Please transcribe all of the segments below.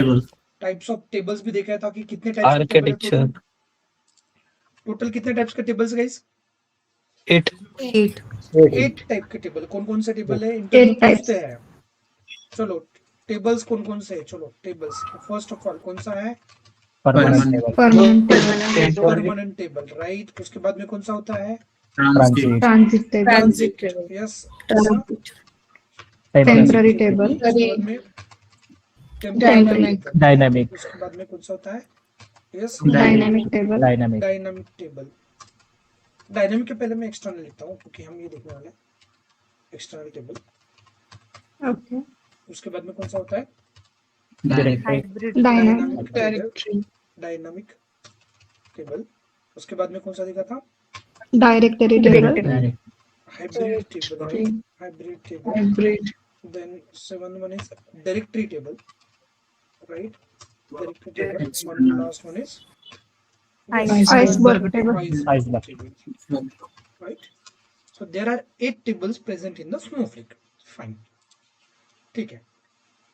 Types of tables भी देखा था कि कितने टाइप्स ऑफ टेबल है आर्किटेक्चर टोटल कितने टाइप्स के टेबल्स गाइस 8 8 टाइप के टेबल कौन कौन से टेबल है इंटरव्यू पूछते हैं चलो टेबल्स कौन कौन से है चलो टेबल्स फर्स्ट ऑफ ऑल कौन सा है परमानेंट टेबल राइट उसके बाद में कौन सा होता है ट्रांजिट यस टेम्पररी टेबल उसके बाद में टेम्पररी डायनामिक उसके बाद में कौन सा होता है yes dynamic table dynamic table dynamic के पहले मैं एक्सटर्नल लिखता हूँ क्योंकि हम ये देखने वाले हैं एक्सटर्नल टेबल ओके उसके बाद में कौन सा होता है डायनामिक टेबल उसके बाद में कौन सा दिखा था directory table hybrid table then 7 one is directory table right directory table one last one is iceberg table right so there are 8 tables present in the snowflake fine ठीक है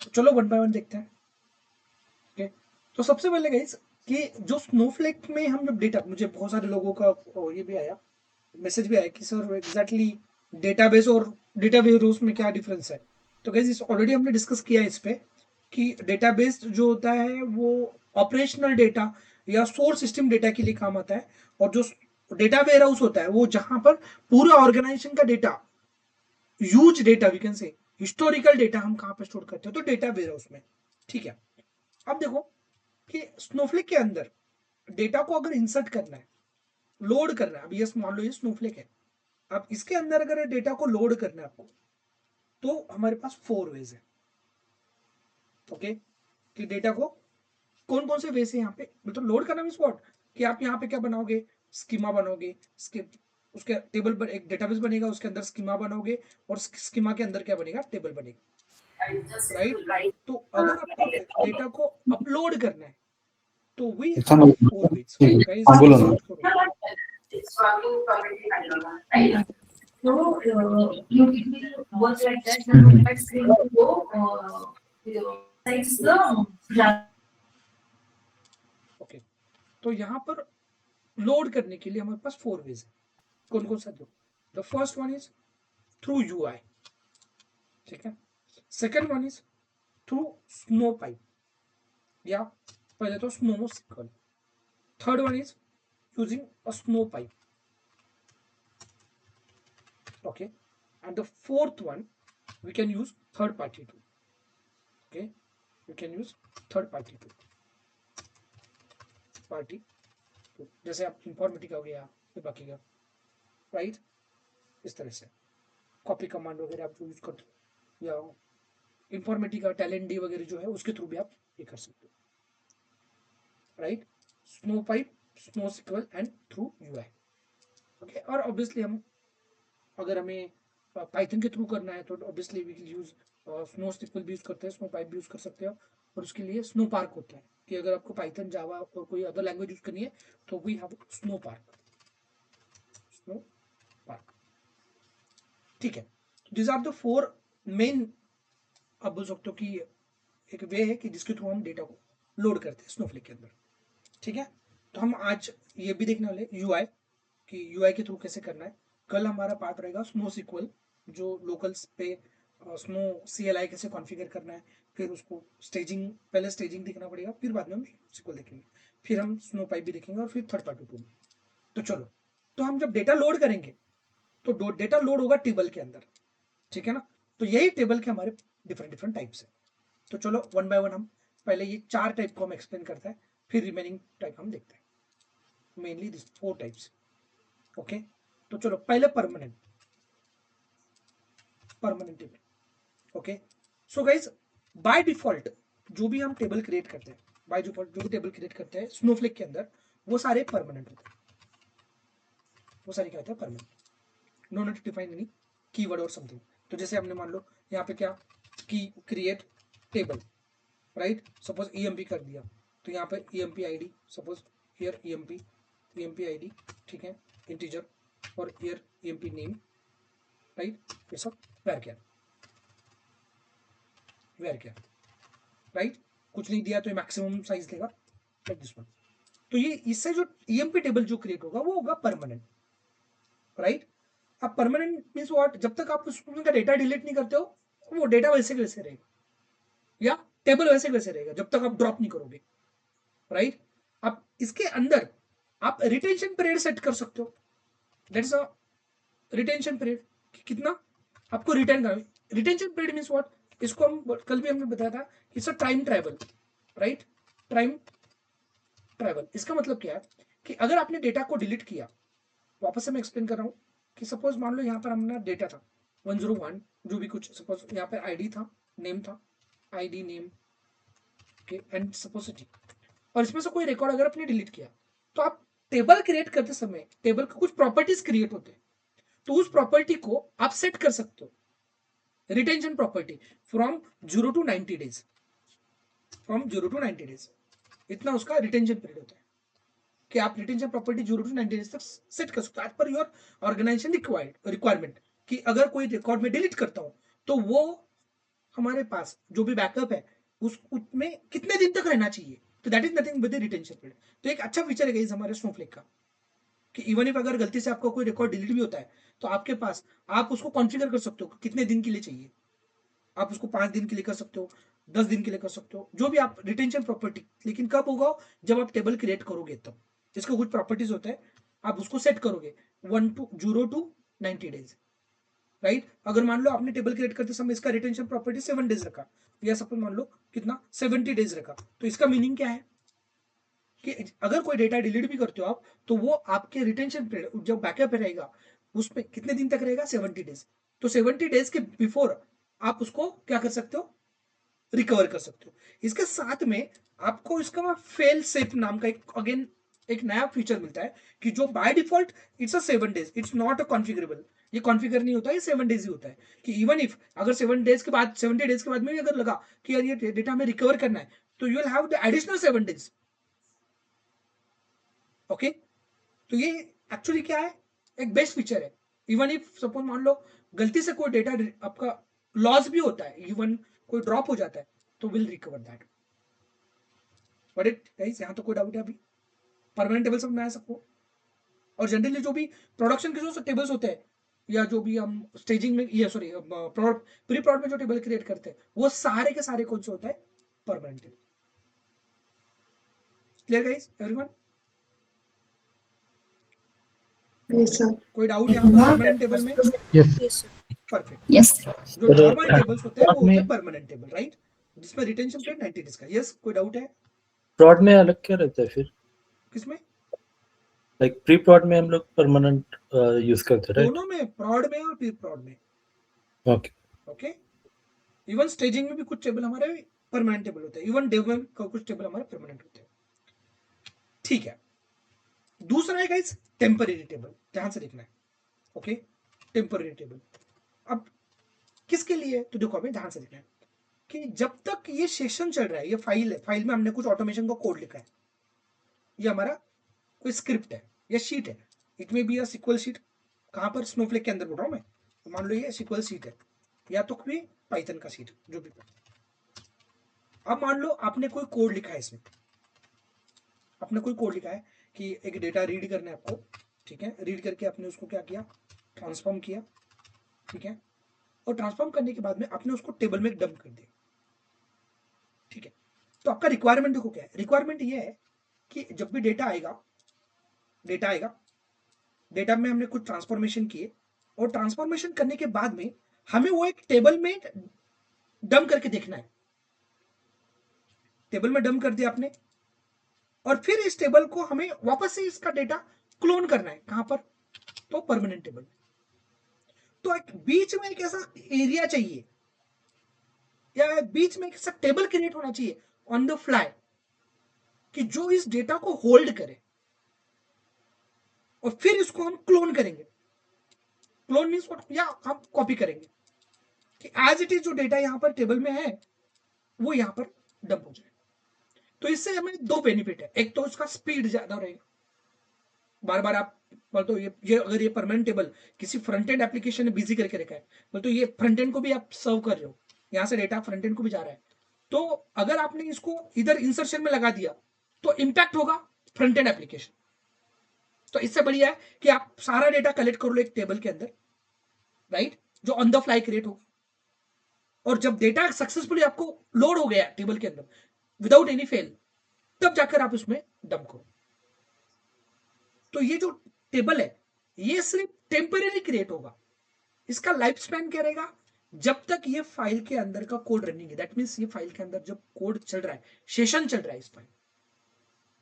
तो चलो वन बाय वन देखते हैं okay तो सबसे पहले guys कि जो स्नोफ्लेक में हम जब डेटा मुझे बहुत सारे लोगों का ये भी आया मैसेज भी आया कि सर एग्जैक्टली डेटाबेस और डेटाबेस में क्या डिफरेंस है तो गाइस इस ऑलरेडी हमने डिस्कस किया है इस पे कि डेटाबेस जो होता है वो ऑपरेशनल डेटा या सोर्स सिस्टम डेटा के लिए काम आता है और जो डेटा वेयर हाउस होता है वो जहां पर पूरा ऑर्गेनाइजेशन का data huge data we can say historical data हम कहां पर स्टोर करते हैं तो डेटा वेयर हाउस में ठीक है अब देखो कि स्नोफ्लेक के अंदर डेटा को अगर इंसर्ट करना है लोड करना है अब ये मान लो ये स्नोफ्लेक है अब इसके अंदर अगर डेटा को लोड करना है आपको तो हमारे पास 4 वेज है ओके कि डेटा को कौन कौन से वे से यहाँ पे मतलब लोड करना मींस व्हाट कि आप यहाँ पे क्या बनाओगे स्कीमा बनाओगे उसके टेबल पर एक डेटाबेस बनेगा उसके अंदर स्कीमा बनाओगे और स्कीमा के अंदर क्या बनेगा टेबल बनेगा राइट तो अगर आपको डेटा को अपलोड करना है तो वी हैव 4 वेज ओके तो यहाँ पर लोड करने के लिए हमारे पास 4 वेज है कौन कौन सा दो the first one is through UI ठीक है second one is through snow pipe या पहले तो snow sequel third one is using a snow pipe okay and the fourth one we can use third party tool okay we can use third party tool जैसे आप Informatica हो गया फिर बाकी का राइट इस तरह से कॉपी कमांड वगैरह आप यूज करते हो या इंफॉर्मेटिका टैलेंट डी वगैरह जो है उसके थ्रू भी आप ये कर सकते हो right snow pipe snow sequel and through UI okay और ऑब्वियसली हम अगर हमें पाइथन के थ्रू करना है तो obviously we will use snow sequel भी यूज करते हैं स्नो पाइप भी यूज कर सकते हो और उसके लिए स्नो पार्क होता है कि अगर आपको पाइथन जावा और कोई अदर लैंग्वेज यूज करनी है तो वी हैव स्नो पार्क ठीक है दिस आर द 4 मेन आप बोल सकते हो कि एक वे है कि जिसके थ्रू हम डेटा को लोड करते हैं स्नोफ्लेक के अंदर ठीक है तो हम आज ये भी देखने वाले यूआई कि यूआई के थ्रू कैसे करना है कल हमारा पार्ट रहेगा स्नो सिक्वल जो लोकल्स पे स्नो CLI कैसे कॉन्फ़िगर करना है फिर उसको स्टेजिंग पहले स्टेजिंग देखना पड़ेगा फिर बाद में हम सिक्वल देखेंगे फिर हम स्नो पाइप भी देखेंगे और फिर थर्ड पार्टी टूल तो चलो तो हम जब डेटा लोड करेंगे तो डेटा लोड होगा टेबल के अंदर ठीक है ना तो यही टेबल के हमारे डिफरेंट टाइप्स है तो चलो वन बाय वन हम पहले ये 4 टाइप को हम एक्सप्लेन करते हैं फिर रिमेनिंग टाइप हम देखते हैं मेनली दिस 4 टाइप्स ओके तो चलो पहले permanent table okay so guys by default जो भी हम टेबल क्रिएट करते हैं बाय डिफॉल्ट जो भी टेबल क्रिएट करते हैं स्नोफ्लेक के अंदर वो सारे परमानेंट होते हैं वो सारे क्या होते हैं permanent no not define any keyword और समथिंग तो जैसे हमने मान लो यहाँ पे क्या की create table right suppose EMP कर दिया तो यहाँ पे EMP ID suppose here EMP ID ठीक है इंटीजर और हियर EMP नेम राइट ये सब वेर क्या राइट कुछ नहीं दिया तो ये मैक्सिमम साइज देगा, लाइक दिस वन। तो ये इससे जो ईएमपी टेबल जो क्रिएट होगा वो होगा परमानेंट, राइट। अब परमानेंट मीन्स व्हाट, जब तक आप उसमें का डेटा डिलीट नहीं करते हो वो डेटा वैसे के वैसे रहेगा, या टेबल वैसे के वैसे रहेगा जब तक आप ड्रॉप नहीं करोगे, राइट। अब इसके अंदर आप रिटेंशन पीरियड सेट कर सकते हो, दैट्स अ रिटेंशन पीरियड, कितना आपको रिटर्न करना। रिटेंशन पीरियड मीन्स व्हाट, इसको हम कल भी हमने बताया था, it's a time travel, right. Time travel इसका मतलब क्या है कि अगर आपने डेटा को डिलीट किया, वापस से मैं एक्सप्लेन कर रहा हूँ कि सपोज मान लो यहाँ पर हमने डेटा था 101 जो भी कुछ, सपोज यहाँ पर आईडी था, नेम था, आईडी नेम के एंड सपोज सिटी, और इसमें से कोई रिकॉर्ड अगर आपने डिलीट किया तो आप टेबल क्रिएट करते समय टेबल के कुछ प्रॉपर्टीज क्रिएट होते हैं, तो उस प्रॉपर्टी को आप सेट कर सकते हो, retention property from 0 to 90 days, from 0 to 90 days, इतना उसका रिटेंशन पीरियड होता है कि आप रिटेंशन प्रॉपर्टी 0 to 90 days तक सेट कर सकते हो as per your organisation requirement, कि अगर कोई रिकॉर्ड में डिलीट करता हूं तो वो हमारे पास जो भी बैकअप है उसमें कितने दिन तक रहना चाहिए, तो that is nothing with the retention period. तो एक अच्छा फीचर है गाइस हमारे स्नोफ्लेक का कि इवन इफ अगर गलती से आपका कोई रिकॉर्ड डिलीट भी होता है तो आपके पास आप उसको कॉन्फ़िगर कर सकते हो कितने दिन के लिए चाहिए, आप उसको 5 दिन के लिए कर सकते हो, 10 दिन के लिए कर सकते हो, जो भी आप रिटेंशन प्रॉपर्टी, लेकिन कब होगा, जब आप टेबल क्रिएट करोगे तब इसका कुछ प्रॉपर्टीज होता है, आप उसको सेट करोगे 0 to 90 days, राइट। अगर मान लो आपने टेबल क्रिएट करते समय इसका रिटेंशन प्रॉपर्टी 7 days रखा, या सपोज मान लो कितना 70 days रखा, तो इसका मीनिंग क्या है कि अगर कोई डेटा डिलीट भी करते हो आप तो वो आपके रिटेंशन पीरियड जो बैकअप रहेगा उसमें कितने दिन तक रहेगा, 70 days। तो 70 days के बिफोर आप उसको क्या कर सकते हो, रिकवर कर सकते हो। इसके साथ में आपको इसका फेल सेफ नाम का एक अगेन एक नया फीचर मिलता है कि जो by default it's a 7 days, it's not a configurable, ये कॉन्फ़िगर नहीं होता है, 7 days ही होता है कि इवन इफ अगर 7 days के बाद 70 days के बाद में अगर लगा कि यार ये डेटा हमें रिकवर करना है तो you will have the additional 7 days, okay. तो ये एक्चुअली क्या है, एक बेस्ट फीचर है। इवन इफ सपोज मान लो गलती से कोई डेटा आपका लॉस भी होता है, इवन कोई ड्रॉप हो जाता है तो will recover that. But it guys यहाँ तो कोई डाउट है अभी, परमानेंट टेबल समझ में आया सबको। और जनरली जो भी प्रोडक्शन के जो टेबल्स होते हैं या जो भी हम स्टेजिंग में या सॉरी प्री प्रोड में जो टेबल क्रिएट करते हैं वो सारे के सारे कौन से होता है, permanent table. Clear guys everyone, Yes, sir. कोई डाउट यहाँ पर परमानेंट टेबल में? Yes. परफेक्ट। Yes. जो नॉर्मल टेबल्स होते हैं वो में होते हैं परमानेंट टेबल, राइट, जिसमें रिटेंशन पीरियड 90 डेज का। यस, कोई डाउट है प्रॉड में अलग क्या रहता है फिर? किसमें? लाइक प्री प्रॉड में हम लोग परमानेंट यूज करते हैं, राइट? दोनों में, प्रॉड में और प्री प्रॉड में, ओके। ओके। इवन स्टेजिंग में भी कुछ टेबल हमारे परमानेंट टेबल होते हैं, इवन डेव में कुछ टेबल हमारे परमानेंट होते हैं, ठीक है। दूसरा है गाइस टेम्परेरी टेबल, ध्यान से देखना है, ओके। टेम्परेरी टेबल अब किसके लिए, तो देखो हमें ध्यान से देखना है कि जब तक ये सेशन चल रहा है, ये फाइल है, फाइल में हमने कुछ ऑटोमेशन का कोड लिखा है, ये हमारा कोई स्क्रिप्ट है या शीट है, इट में बी सिक्वल शीट, कहां पर, स्नोफ्लेक के अंदर बोल रहा हूं मैं, तो मान लो ये सिक्वल शीट है या तो कोई पाइथन का शीट जो भी। अब मान लो आपने कोई कोड लिखा है इसमें, आपने कोई कोड लिखा है कि एक डेटा रीड करना है आपको, ठीक है। रीड करके आपने उसको क्या किया, ट्रांसफॉर्म किया, ठीक है। और ट्रांसफॉर्म करने के बाद में आपने उसको टेबल में डंप कर दिया, ठीक है। तो आपका रिक्वायरमेंट देखो क्या है, रिक्वायरमेंट ये है कि जब भी डेटा आएगा, डेटा में हमने कुछ ट्रांसफॉर्मेशन किए और ट्रांसफॉर्मेशन करने के बाद में हमें वो एक टेबल में डंप करके देखना है। टेबल में डंप कर दिया आपने और फिर इस टेबल को हमें वापस से इसका डेटा क्लोन करना है, कहां पर, तो परमानेंट टेबल। तो एक बीच में एक ऐसा एरिया चाहिए या बीच में एक ऐसा टेबल क्रिएट होना चाहिए ऑन द फ्लाई कि जो इस डेटा को होल्ड करे और फिर इसको हम क्लोन करेंगे। क्लोन मीन्स व्हाट, या हम कॉपी करेंगे कि एज इट इज जो डेटा यहां पर टेबल में है वो यहां पर डंप हो जाए। तो इससे हमें दो बेनिफिट है, एक तो इसका स्पीड ज्यादा रहेगा, बार बार आप बोल तो ये अगर ये परमानेंट टेबल किसी फ्रंट एंड एप्लीकेशन ने बिजी करके रखा है, बोल तो ये फ्रंट एंड को भी आप सर्व कर रहे हो, यहां से डेटा फ्रंट एंड को भी जा रहा है, तो अगर आपने इसको इधर इंसर्शन में लगा दिया तो इंपैक्ट होगा फ्रंट एंड एप्लीकेशन। तो इससे बढ़िया है कि आप सारा डेटा कलेक्ट कर लो एक टेबल के अंदर, राइट, जो ऑन द फ्लाई क्रिएट होगा, और जब डेटा सक्सेसफुली आपको लोड हो गया टेबल के अंदर विदाउट एनी फेल, तब जाकर आप उसमें डंप करो। तो ये जो टेबल है ये सिर्फ टेम्परेरी क्रिएट होगा। इसका लाइफ स्पैन क्या रहेगा? जब तक ये फाइल के अंदर का कोड रनिंग है, दैट मीन्स ये फाइल के अंदर जब कोड चल रहा है, सेशन चल रहा है इस फाइल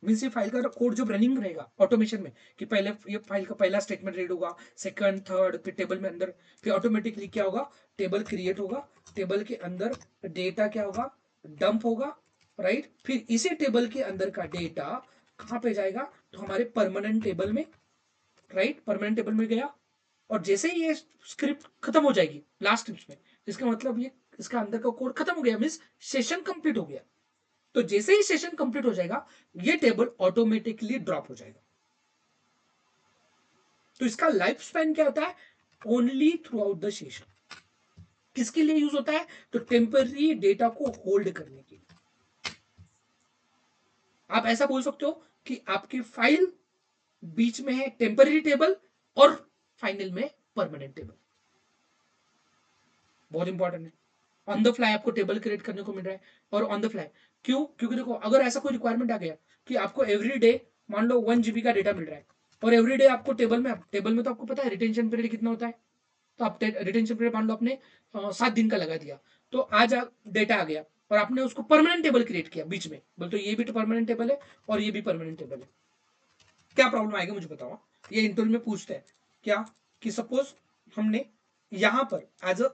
मीन्स ये फाइल का कोड जब रनिंग रहेगा ऑटोमेशन में, कि पहले ये फाइल का पहला स्टेटमेंट रीड होगा, सेकंड, थर्ड, फिर टेबल में अंदर, फिर ऑटोमेटिकली क्या होगा, टेबल क्रिएट होगा, टेबल के अंदर डेटा क्या होगा, डंप होगा, राइट। फिर इसी टेबल के अंदर का डेटा कहाँ पे जाएगा? तो हमारे परमानेंट टेबल में, राइट, परमानेंट टेबल में गया। और जैसे ही ये स्क्रिप्ट खत्म हो जाएगी लास्ट स्टेप्स में, इसका मतलब ये इसका अंदर का कोड खत्म हो गया, मीन्स सेशन कंप्लीट हो गया। तो जैसे ही सेशन कंप्लीट हो जाएगा ये टेबल ऑटोमेटिकली ड्रॉप हो जाएगा। तो इसका लाइफ स्पैन क्या होता है? Only through out the session. किसके लिए यूज होता है? तो टेम्पररी डेटा को होल्ड करने के लिए। आप ऐसा बोल सकते हो कि आपकी फाइल बीच में है टेम्पररी टेबल और फाइनल में परमानेंट टेबल। बहुत इंपॉर्टेंट है। ऑन द फ्लाई आपको टेबल क्रिएट करने को मिल रहा है, और ऑन द फ्लाई क्यों? क्योंकि देखो अगर ऐसा कोई रिक्वायरमेंट आ गया कि आपको एवरी डे मान लो 1 GB का डेटा मिल रहा है, और एवरी डे आपको टेबल में तो आपको पता है रिटेंशन पीरियड कितना होता है। तो आप रिटेंशन पीरियड मान लो आपने 7 दिन का लगा दिया, तो आज डेटा आ गया और आपने उसको परमानेंट टेबल क्रिएट किया बीच में, बोल तो ये भी तो परमानेंट टेबल है और ये भी परमानेंट टेबल है, क्या प्रॉब्लम आएगा मुझे बताओ। ये इंटरव्यू में पूछते हैं क्या, कि सपोज हमने यहां पर एज अ,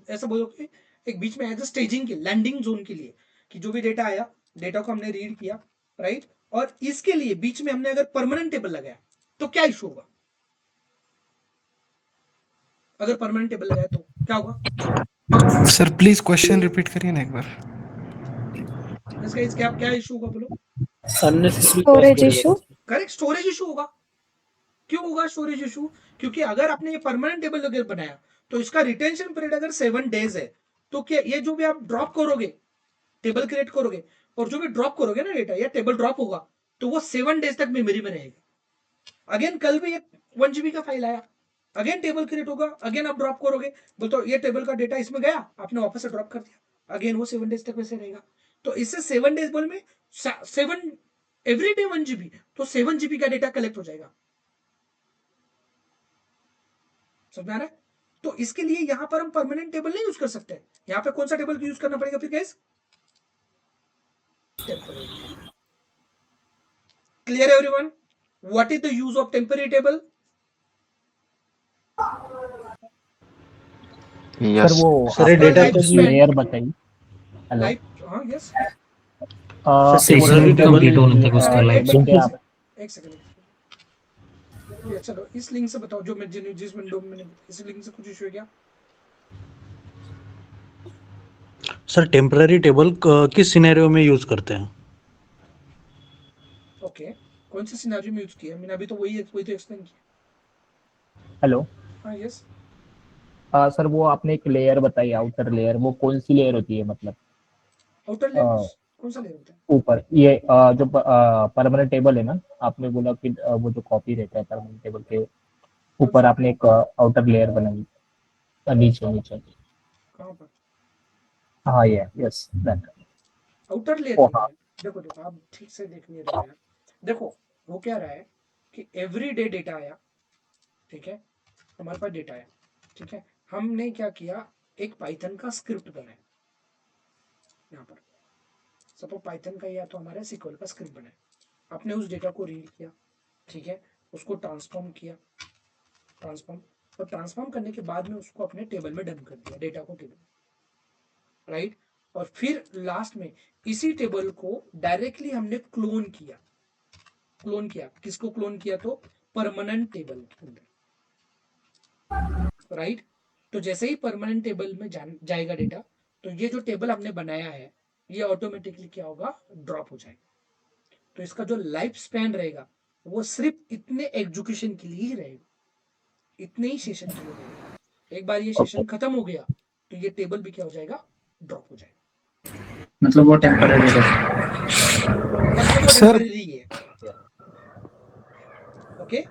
ऐसा बोलो कि एक बीच में एज अ स्टेजिंग के लैंडिंग जोन के लिए, कि जो भी डेटा आया, डेटा को हमने रीड किया, राइट, और इसके लिए बीच में हमने अगर परमानेंट टेबल लगाया तो क्या इशू होगा? अगर परमानेंट टेबल लगाया तो क्या होगा? सर प्लीज क्वेश्चन रिपीट करिए ना एक बार। इसका क्या क्या इशू होगा बोलो? Unnecessary Storage issue? Correct, storage issue होगा। क्यों होगा स्टोरेज इशू? क्योंकि अगर आपने ये परमानेंट टेबल अगर बनाया तो इसका रिटेंशन पीरियड अगर 7 डेज है, तो क्या ये जो भी आप ड्रॉप करोगे, टेबल क्रिएट करोगे और जो भी ड्रॉप करोगे ना डेटा, या टेबल ड्रॉप होगा, तो वो 7 डेज तक मेमोरी में रहेगा। अगेन कल भी एक 1 GB का फाइल आया, अगेन टेबल क्रिएट होगा, अगेन आप ड्रॉप करोगे, बोल तो ये टेबल का डेटा इसमें गया, आपने वापस से ड्रॉप कर दिया, अगेन वो 7 डेज तक वैसे रहेगा। तो इससे 7 डेज बोल में 7 एवरी डे 1 GB, तो 7 GB का डेटा कलेक्ट हो जाएगा। समझ आ रहा है? तो इसके लिए यहां पर हम परमानेंट टेबल नहीं यूज कर सकते। यहां पे कौन सा टेबल यूज करना पड़ेगा फिर guys? Temporary. Clear everyone? What is the use of temporary table? Sir वो सर, ये आपका डेटा जो को लेयर बताई। हेलो लाइफ, हाँ यस, सेशन कंप्लीट होने तक उसका एक लाइफ सेकंड आप एक सेकंड। ये चलो इस लिंक से बताओ, जो मैं जिस विंडो में मैंने, इस लिंक से कुछ इशू है क्या? सर टेम्पररी टेबल किस सिनेरियो में यूज करते हैं? ओके, कौन से सिनेरियो में यूज किया? मैंने अभी तो वही तो एक्सप्लेन किया। हेलो हाँ यस। सर वो आपने एक लेयर बताई आउटर लेयर, वो कौन सी लेयर होती है मतलब? आउटर लेयर कौन सा लेयर होता है? ऊपर ये जो परमानेंट टेबल है ना, आपने बोला कि वो जो कॉपी रहता है परमानेंट टेबल के कौन ऊपर सा? आपने एक आउटर लेयर बनाई, नीचे नीचे। कहाँ पर? हाँ ये यस दैट। आउटर लेयर ओ नहीं हाँ है। देखो देखो आप ठीक से देख नहीं रहे हो यार। देखो वो क्या रहा है कि एवरी डे डेटा आया, ठीक है, हमारे पास डेटा आया, ठीक है, हमने क्या किया, एक पाइथन का स्क्रिप्ट बनाया। यहाँ पर सपोज पाइथन का या तो हमारा सिक्वल का स्क्रिप्ट बनाया, आपने उस डेटा को रीड किया, ठीक है, उसको ट्रांसफॉर्म किया, ट्रांसफॉर्म, और ट्रांसफॉर्म करने के बाद में उसको अपने टेबल में डंप कर दिया, डेटा को टेबल, राइट। और फिर लास्ट में इसी टेबल को डायरेक्टली हमने क्लोन किया। क्लोन किया किसको? क्लोन किया तो परमानेंट टेबल के अंदर, राइट। तो जैसे ही परमानेंट टेबल में जाएगा डेटा, तो ये जो टेबल हमने बनाया है ये ऑटोमेटिकली क्या होगा, ड्रॉप हो जाएगा। तो इसका जो लाइफ स्पैन रहेगा वो सिर्फ इतने एग्जीक्यूशन के लिए ही रहेगा, इतने ही सेशन के लिए रहेगा। एक बार ये ओके सेशन खत्म हो गया तो ये टेबल भी क्या हो जाएगा, ड्रॉप हो जाएगा। मतलब वो टेम्पररी है। सर टेम्पररी है। ओके,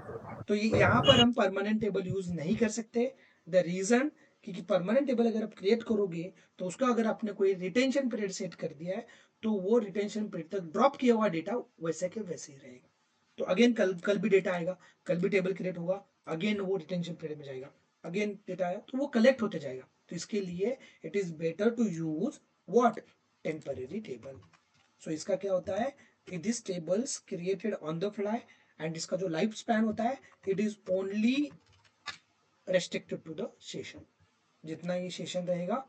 तो यहाँ पर हम परमानेंट टेबल यूज नहीं कर सकते। द रीजन, क्योंकि परमानेंट टेबल अगर आप क्रिएट करोगे तो उसका अगर आपने कोई रिटेंशन पीरियड सेट कर दिया है तो वो रिटेंशन पीरियड तक ड्रॉप किया हुआ डेटा वैसे के वैसे ही रहेगा। तो अगेन कल भी डेटा आएगा, कल भी टेबल क्रिएट होगा, अगेन वो रिटेंशन पीरियड में जाएगा, अगेन डेटा आया तो वो कलेक्ट होते जाएगा। तो इसके लिए it is better to use what, temporary table. So इसका क्या होता है, it is tables created on the fly and इसका जो लाइफ स्पैन होता है it is only restricted to the session. जितना ये सेशन रहेगा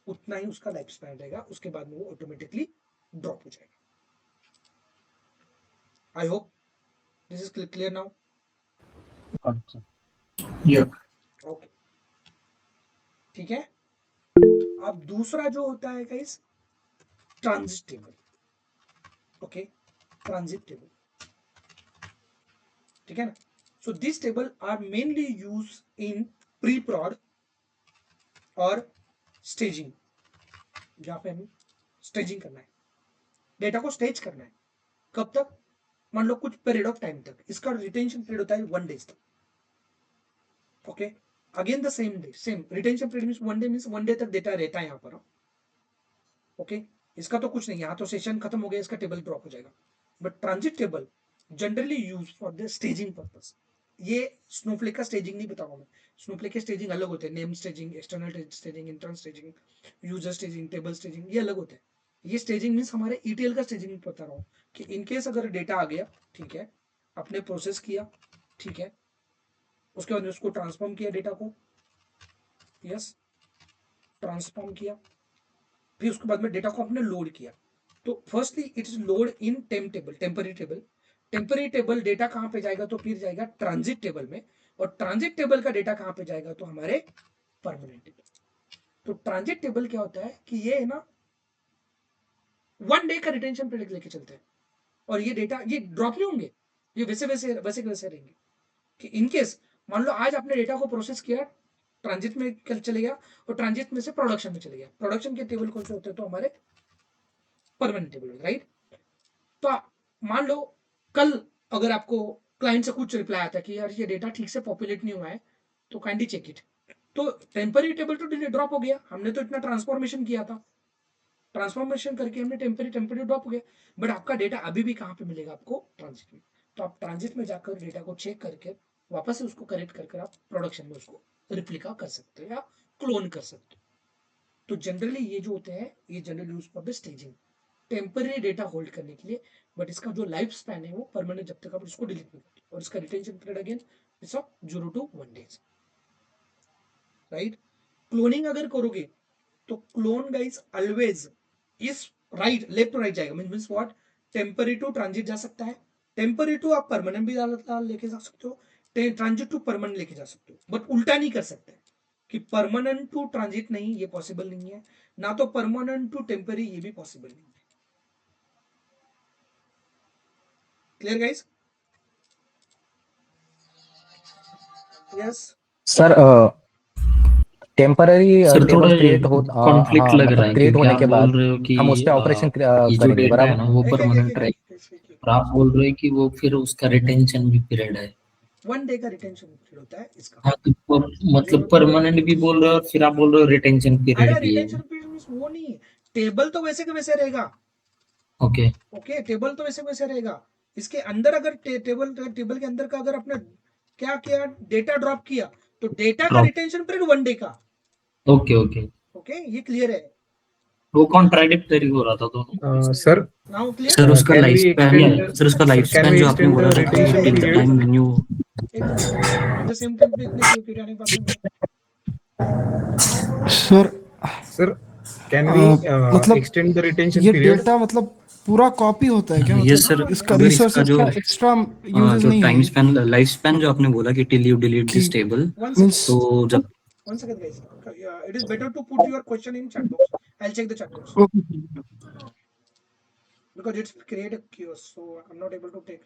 उतना ही उसका लाइफ स्पैन रहेगा, उसके बाद में वो ऑटोमेटिकली ड्रॉप हो जाएगा। I hope this is clear now. Okay, ठीक है। अब दूसरा जो होता है guys, transit table. Okay, transit table, ठीक है ना। So this table are mainly use in pre prod और स्टेजिंग, जहां पे हमें स्टेजिंग करना है, डेटा को स्टेज करना है। कब तक, मान लो कुछ पीरियड ऑफ टाइम तक, इसका रिटेंशन पीरियड होता है 1 डेज तक। Okay, again the same day, same retention period means 1 day तक डेटा रहता है यहाँ पर। ओके, इसका तो कुछ नहीं, यहाँ तो सेशन खत्म हो गया, इसका टेबल ड्रॉप हो जाएगा। But transit table generally use for the staging purpose. ये स्नोफ्लेक का स्टेजिंग नहीं बताऊंगा मैं, स्नोफ्लेक के स्टेजिंग अलग होते हैं, name staging, external staging, internal staging, user staging, table staging, ये अलग होते हैं। ये स्टेजिंग मीन्स हमारे ईटीएल का स्टेजिंग बता रहा हूँ कि इनकेस अगर डेटा आ गया, ठीक है, आपने प्रोसेस किया, ठीक है, उसके बाद उसको ट्रांसफॉर्म किया डेटा को, यस, ट्रांसफॉर्म किया, फिर उसके बाद में डेटा को आपने लोड किया। तो firstly it is load in time table, temporary table. Temporary table data कहां पे जाएगा, तो फिर जाएगा ट्रांजिट टेबल में, और ट्रांजिट टेबल का डेटा कहां पे जाएगा, तो हमारे परमानेंट टेबल। तो ट्रांजिट टेबल क्या होता है कि ये है ना 1 डे का रिटेंशन पीरियड लेके चलते हैं, और ये डेटा ये ड्रॉप नहीं होंगे, ये वैसे रहेंगे। कि इनकेस मान लो आज आपने डेटा को प्रोसेस किया, ट्रांजिट में चले गया, और ट्रांजिट में से प्रोडक्शन में चले गया, प्रोडक्शन के टेबल कौन से होते हैं, तो हमारे परमानेंट टेबल, राइट। तो मान लो कल अगर आपको क्लाइंट से कुछ रिप्लाई आता है कि यार ये डेटा ठीक से पॉपुलेट नहीं हुआ है, तो काइंडली चेक इट। तो टेम्पररी टेबल तो ड्रॉप हो गया, हमने तो इतना ट्रांसफॉर्मेशन किया था, ट्रांसफॉर्मेशन करके हमने टेम्पररी ड्रॉप हो गया। बट आपका डेटा अभी भी कहाँ पे मिलेगा आपको, ट्रांजिट में। तो आप ट्रांजिट में जाकर डेटा को चेक करके वापस से उसको करेक्ट करके आप प्रोडक्शन में उसको रिप्लिका कर सकते हो या क्लोन कर सकते हो। तो जनरली ये जो होते हैं ये generally use for the staging, temporary data hold करने के लिए। बट इसका जो लाइफ स्पैन है वो परमानेंट, जब तक आप इसको डिलीट नहीं करते। और इसका retention period again it's of 0 to 1 days, right. Cloning अगर करोगे तो clone guys always is right, left to right जाएगा, means what, temporary to transit जा सकता है, टेम्पररी टू आप परमानेंट भी लेके जा सकते हो, ट्रांजिट टू परमानेंट लेके जा सकते हो। बट उल्टा नहीं कर सकते कि परमानेंट टू ट्रांजिट, नहीं, ये पॉसिबल नहीं है। ना तो परमानेंट टू टेम्पररी, ये भी पॉसिबल नहीं है। Clear guys? Yes. Sir temporary sir थोड़ा टेबल क्रिएट हो कॉन्फ्लिक्ट हाँ लग रहा मतलब है, क्रिएट क्योंकि होने आप के बोल बाद रहे हो कि हम उस पर ऑपरेशन ये जो करेंगे, डेटा है बराबर। ना वो परमानेंट रहेगा, और आप बोल रहे हैं कि वो फिर उसका रिटेंशन भी पीरियड है। 1 डे का रिटेंशन पीरियड होता है इसका। हाँ, तो मतलब 0 to 1 परमानेंट भी बोल रहे हो और फिर आप बोल रहे हो रिटेंशन अरे पीरियड भी रिटेंशन है। पीरियड मींस वो नहीं, टेबल तो वैसे के वैसे रहेगा। ओके। ओके, टेबल तो वैसे वैसे रहेगा। इसके अंदर अगर टेबल के अंदर का अगर आपने क्या किया, डेटा ड्रॉप किया, तो डेटा का ड्रॉप। रिटेंशन पीरियड 1 डे का। Okay okay. ओके, ये क्लियर है? वो कॉन्ट्राडिक्टरी हो रहा था दोनों। Sir, now clear? सर उसका can life we extend span, sir उसका लाइफ can स्पैन we जो आपने extend बोला the था कि retention till the period? Time when you. एक minute, at the same time पे इतने क्यों आने की बात नहीं सर Sir, can we मतलब extend the retention ये period? डेटा मतलब पूरा कॉपी होता है क्या, यस मतलब सर, इसका अगर इसका रिसोर्सेज जो का एक्स्ट्रा यूजेस जो नहीं टाइम होंगे स्पैन, लाइफ स्पैन जो आपने बोला कि टिल यू डिलीट कि this table, one means second, तो जब। one second guys, it is better to put your question in chat box. I'll check the chat box because it's create a chaos, so I'm not able to take.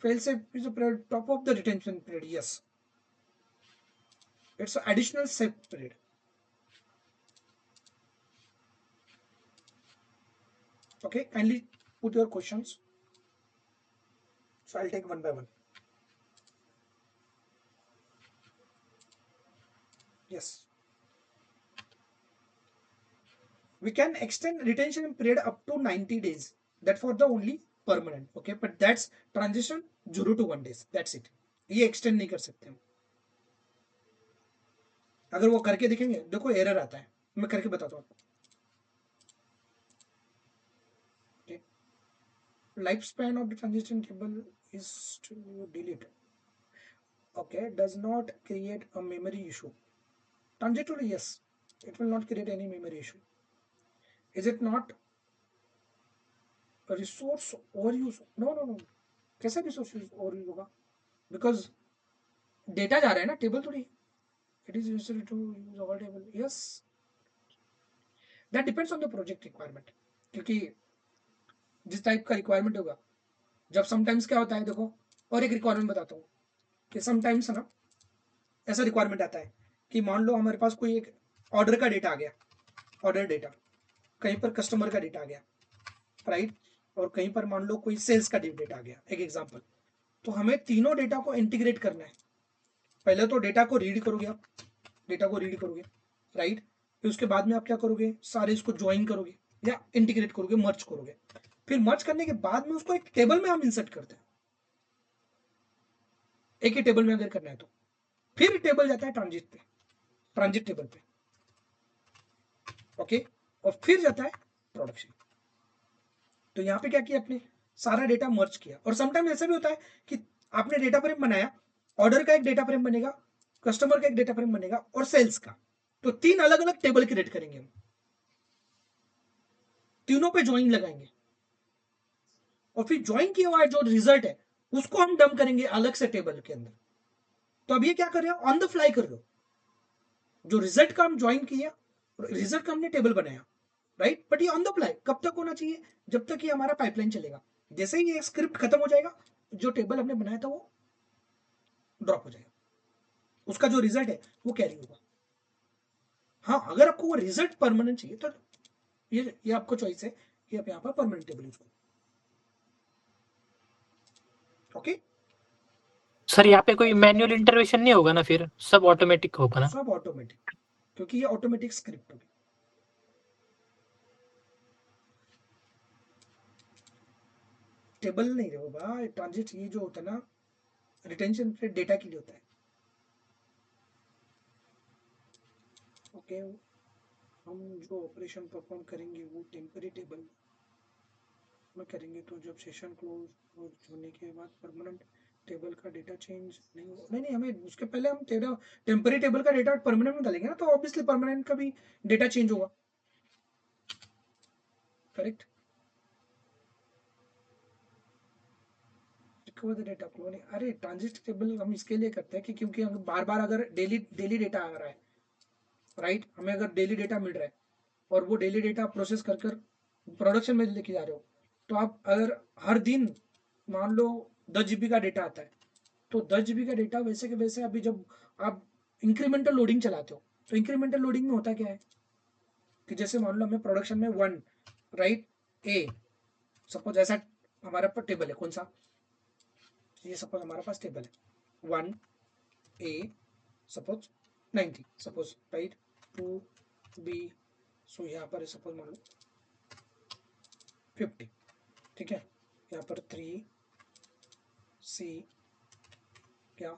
Fail safe is a period top of the retention period, yes, it's an additional safe period. Okay, kindly put your questions. So I'll take one by one. Yes. We can extend retention period up to 90 days. That for the only permanent. Okay, but that's transition 0 to 1 days. That's it. ये extend नहीं कर सकते हम. अगर वो करके देखेंगे, देखो एरर आता है, मैं करके बताता हूँ आपको. Okay. Lifespan of the transition table is to delete. Okay, does not create a memory issue. Transitorily, yes, it will not create any memory issue. Is it not a resource overuse? No, no, no. कैसे resource overuse होगा? Because data जा रहा है ना, table थोड़ी. It is necessary to use all table. Yes, that depends on the project requirement. क्योंकि जिस type का रिक्वायरमेंट होगा, जब समटाइम्स क्या होता है, देखो और एक रिक्वायरमेंट बताता हूँ कि समटाइम्स ना ऐसा रिक्वायरमेंट आता है कि मान लो हमारे पास कोई एक ऑर्डर का डेटा आ गया, ऑर्डर डेटा, कहीं पर कस्टमर का डेटा आ गया, राइट, और कहीं पर मान लो कोई सेल्स का डेटा आ गया, एक एग्जांपल. तो हमें तीनों डेटा को इंटीग्रेट करना है. पहले तो डेटा को रीड करोगे आप, डेटा को रीड करोगे, राइट, फिर उसके बाद में आप क्या करोगे, सारे इसको ज्वाइन करोगे या इंटीग्रेट करोगे, मर्ज करोगे. फिर मर्ज करने के बाद में उसको एक टेबल में हम इंसर्ट करते हैं, एक ही टेबल में अगर करना है तो. फिर टेबल जाता है ट्रांजिट पे, ट्रांजिट टेबल पे. ओके, और फिर जाता है प्रोडक्शन. तो यहाँ पे क्या किया आपने, सारा डेटा मर्ज किया. और समटाइम ऐसा भी होता है कि आपने डेटा फ्रेम बनाया, ऑर्डर का एक डेटा फ्रेम बनेगा, कस्टमर का एक डेटा फ्रेम बनेगा और सेल्स का. तो तीन अलग अलग टेबल क्रिएट करेंगे हम, तीनों पे ज्वाइन लगाएंगे, और फिर ज्वाइन किया हुआ जो रिजल्ट है उसको हम डंप करेंगे अलग से टेबल के अंदर. तो अब ये क्या कर रहे हो, ऑन द फ्लाई कर रहे हो. जो रिजल्ट का हम ज्वाइन किया, रिजल्ट का हमने टेबल बनाया, राइट, बट ये ऑन द फ्लाई कब तक होना चाहिए, जब तक ये हमारा पाइपलाइन चलेगा. जैसे ही ये स्क्रिप्ट खत्म हो जाएगा, जो टेबल हमने बनाया था वो ड्रॉप हो जाएगा, उसका जो रिजल्ट है वो कैरी होगा. हाँ, अगर आपको वो रिजल्ट परमानेंट चाहिए तो ये आपको चॉइस है कि आप यहाँ पर परमानेंट टेबल यूज करो. ओके, सर यहाँ पे कोई मैन्युअल इंटरवेंशन नहीं होगा ना, फिर सब ऑटोमेटिक होगा ना? सब ऑटोमेटिक, क्योंकि ये ऑटोमेटिक स्क्रिप्ट होगी. टेबल नहीं होगा ट्रांजिट. ये जो होता है ना रिटेंशन पे डेटा के लिए होता है. ओके, हम जो ऑपरेशन परफॉर्म करेंगे वो टेम्पररी टेबल में करेंगे. तो जब सेशन क्लोज होने के बाद परमानेंट टेबल का डेटा चेंज नहीं होगा. नहीं, हमें उसके पहले हम टेम्पररी टेबल का डेटा परमानेंट में डालेंगे ना, तो ऑब्वियसली परमानेंट का भी डेटा चेंज होगा. करेक्ट. डेटा फ्लो नहीं, अरे ट्रांजिट टेबल हम इसके लिए करते हैं कि क्योंकि हम बार बार अगर डेली डेटा आ रहा है, राइट, हमें अगर डेली डेटा मिल रहा है और वो डेली डेटा प्रोसेस कर कर प्रोडक्शन में लेके जा रहे हो, तो आप अगर हर दिन मान लो 10 GB का डेटा आता है, तो 10 GB का डेटा वैसे के वैसे अभी जब आप इंक्रीमेंटल लोडिंग चलाते हो, तो इंक्रीमेंटल लोडिंग में होता क्या है कि जैसे मान लो हमें प्रोडक्शन में 1, राइट, ए, सपोज ऐसा हमारा पर टेबल है, कौन सा, ये सपोज हमारे पास टेबल है 1 ए, सपोज 90, सपोज, राइट, 2 बी, सो यहाँ पर सपोज मान लो 50, ठीक है, यहाँ पर 3 सी, क्या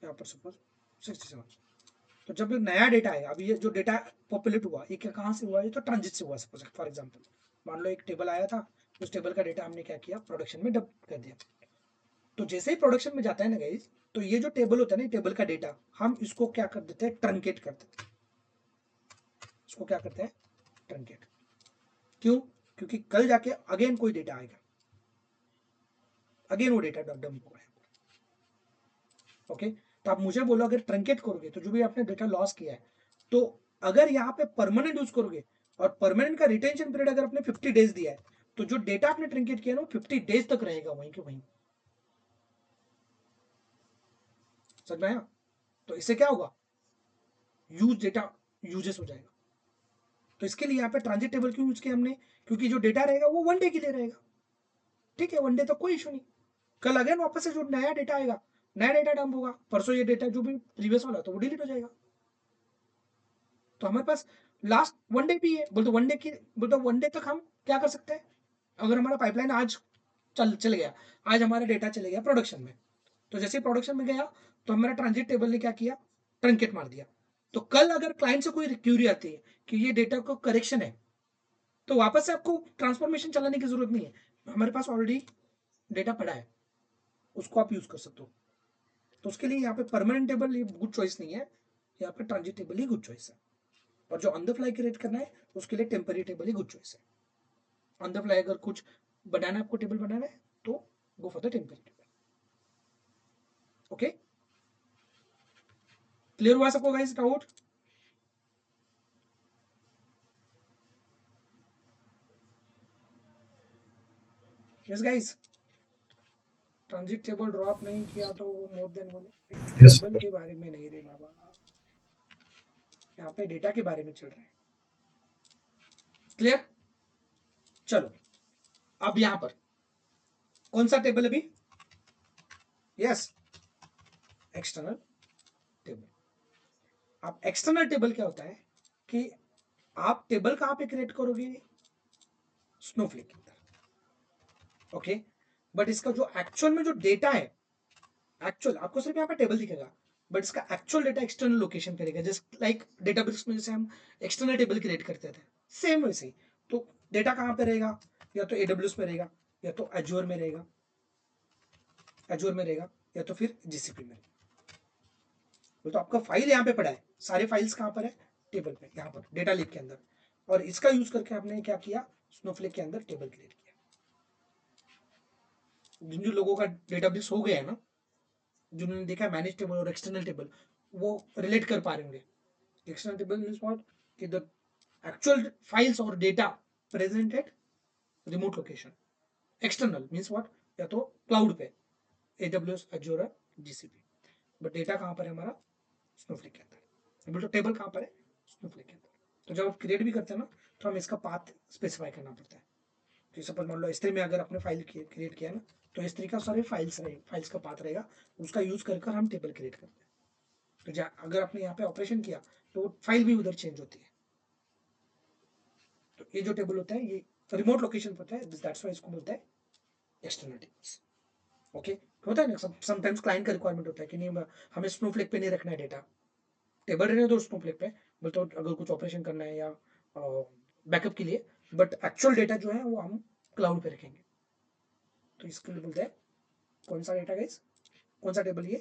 यहाँ पर सपोज 67. तो जब नया डेटा आएगा, अभी ये जो डेटा पॉपुलेट हुआ ये क्या कहाँ से हुआ, ये तो ट्रांजिट से हुआ. सपोज फॉर एग्जांपल मान लो एक टेबल आया था, उस टेबल का डेटा हमने क्या किया, प्रोडक्शन में डंप कर दिया. तो जैसे ही प्रोडक्शन में जाता है ना गाइस, तो ये जो टेबल होता है ना, टेबल का डेटा हम इसको क्या कर देते हैं, ट्रंकेट कर देते हैं. इसको क्या करते हैं, ट्रंकेट. क्यों, क्योंकि कल जाके अगेन कोई डेटा आएगा, अगेन वो डेटा डंप होगा. ओके, तो आप मुझे बोलो अगर ट्रंकेट करोगे तो जो भी आपने डेटा लॉस किया है, तो अगर यहाँ पे परमानेंट यूज करोगे और परमानेंट का रिटेंशन पीरियड अगर आपने 50 डेज दिया है, तो जो डेटा आपने ट्रंकेट किया ना वो 50 डेज तक रहेगा वहीं के वहीं. समझ में आया? तो इससे क्या होगा, यूज डेटा यूजेस हो जाएगा. तो इसके लिए यहाँ पे ट्रांजिट टेबल क्यों यूज किया हमने, क्योंकि जो डेटा रहेगा वो 1 डे के लिए रहेगा, ठीक है, 1 डे तो कोई इशू नहीं। कल अगेन वापस से जो नया डेटा आएगा, नया डेटा डंप होगा, परसों ये डेटा जो भी प्रीवियस वाला तो वो डिलीट हो जाएगा। तो हमारे पास लास्ट 1 डे भी है, बोलते 1 डे की, बोलते 1 डे तक हम क्या कर सकते हैं, अगर हमारा पाइपलाइन आज चल गया, आज हमारा डेटा चले गया प्रोडक्शन में, तो जैसे प्रोडक्शन में गया तो हमारा ट्रांजिट टेबल ने क्या किया, ट्रंकेट मार दिया। तो कल अगर क्लाइंट से कोई क्यूरी आती है कि ये डेटा को करेक्शन है, तो वापस से आपको ट्रांसफॉर्मेशन चलाने की जरूरत नहीं है, हमारे पास ऑलरेडी डेटा पड़ा है, उसको आप यूज कर सकते हो। तो उसके लिए यहाँ पे परमानेंट टेबल ये गुड चॉइस नहीं है, यहाँ पे ट्रांजिट टेबल ही गुड चॉइस है। और जो ऑन द फ्लाई क्रिएट करना है उसके लिए टेम्पररी टेबल ही गुड चॉइस है। ऑन द फ्लाई अगर कुछ बनाना है, आपको टेबल बनाना है, तो go for the temporary table. Okay, clear हुआ सबको guys doubt? Yes guys, transit table drop नहीं किया तो वो मोर देन बोले टेबल के बारे में नहीं रे बाबा, यहाँ पे डेटा के बारे में चल रहा है। क्लियर? चलो अब यहां पर कौन सा टेबल अभी? Yes, external table. अब एक्सटर्नल टेबल क्या होता है कि आप टेबल कहां पे क्रिएट करोगे, स्नोफ्लेक के अंदर, ओके। बट इसका जो एक्चुअल में जो डेटा है, एक्चुअल आपको सिर्फ यहाँ पे टेबल दिखेगा, बट इसका एक्चुअल डेटा एक्सटर्नल लोकेशन पे रहेगा, जस्ट लाइक डेटाबेस में जैसे हम एक्सटर्नल टेबल क्रिएट करते थे, सेम वैसे ही। तो डेटा कहाँ पे रहेगा, या तो AWS में रहेगा, या तो एज्योर में रहेगा, या तो फिर GCP में। तो आपका फाइल यहाँ पे पड़ा है, सारे फाइल्स कहाँ पर है, टेबल पे, यहाँ पर डेटा लिप के अंदर, और इसका यूज करके आपने क्या किया, स्नोफ्लेक के अंदर टेबल क्रिएट किया। जिन जो लोगों का डेटाबेस हो गया है ना, जिन्होंने देखा मैनेज टेबल और एक्सटर्नल टेबल, वो रिलेट कर पा रहे होंगे। एक्सटर्नल टेबल मींस व्हाट, कि द एक्चुअल फाइल्स और data present at remote location. External means what, या तो क्लाउड पे, AWS, azure, GCP, but data कहाँ पर है हमारा, स्नोफ्लेक के अंदर। तो टेबल कहाँ पर है, स्नोफ्लेक के अंदर। तो जब आप क्रिएट भी करते हैं ना, तो हमें इसका पाथ स्पेसिफाई करना पड़ता है। तो सपोज मान लो S3 में अगर आपने फाइल क्रिएट किया ना, तो S3 का सारे फाइल्स का पाथ रहेगा, उसका यूज कर हम टेबल क्रिएट करते हैं। तो अगर आपने यहाँ पे ऑपरेशन किया तो फाइल भी उधर चेंज होती है। तो ये जो टेबल होता है ये रिमोट लोकेशन पर होता है, दैट्स व्हाई इसको बोलते हैं एक्सटर्नल टेबल्स। ओके, होता है ना समटाइम्स क्लाइंट का रिक्वायरमेंट होता है कि नहीं हमें स्नोफ्लेक पे नहीं रखना है डेटा, टेबल रहने दो स्नोफ्लेक पे, बोलते हो अगर कुछ ऑपरेशन करना है या बैकअप के लिए, बट एक्चुअल डेटा जो है वो हम क्लाउड पे रखेंगे। तो इसके लिए बोलते हैं कौन सा डेटा गाइस, कौन सा टेबल, ये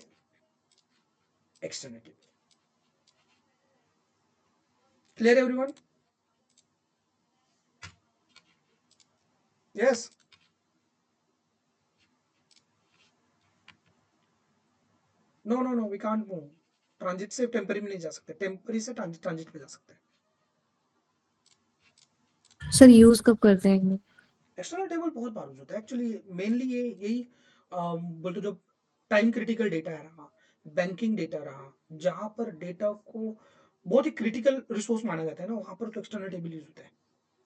external table. Clear everyone? Yes, no we can't move, transit से टेम्पररी में नहीं जा सकते, टेम्पररी से ट्रांजिट पे जा सकते हैं। सर यूज कब करते हैं इन्हें? एक्सटर्नल टेबल बहुत बार यूज होता है एक्चुअली, मेनली ये यही बोलते जो टाइम क्रिटिकल डेटा रहा, बैंकिंग डेटा रहा, जहां पर डेटा को बहुत ही क्रिटिकल रिसोर्स माना जाता है ना, वहां पर तो एक्सटर्नल टेबल यूज होता है।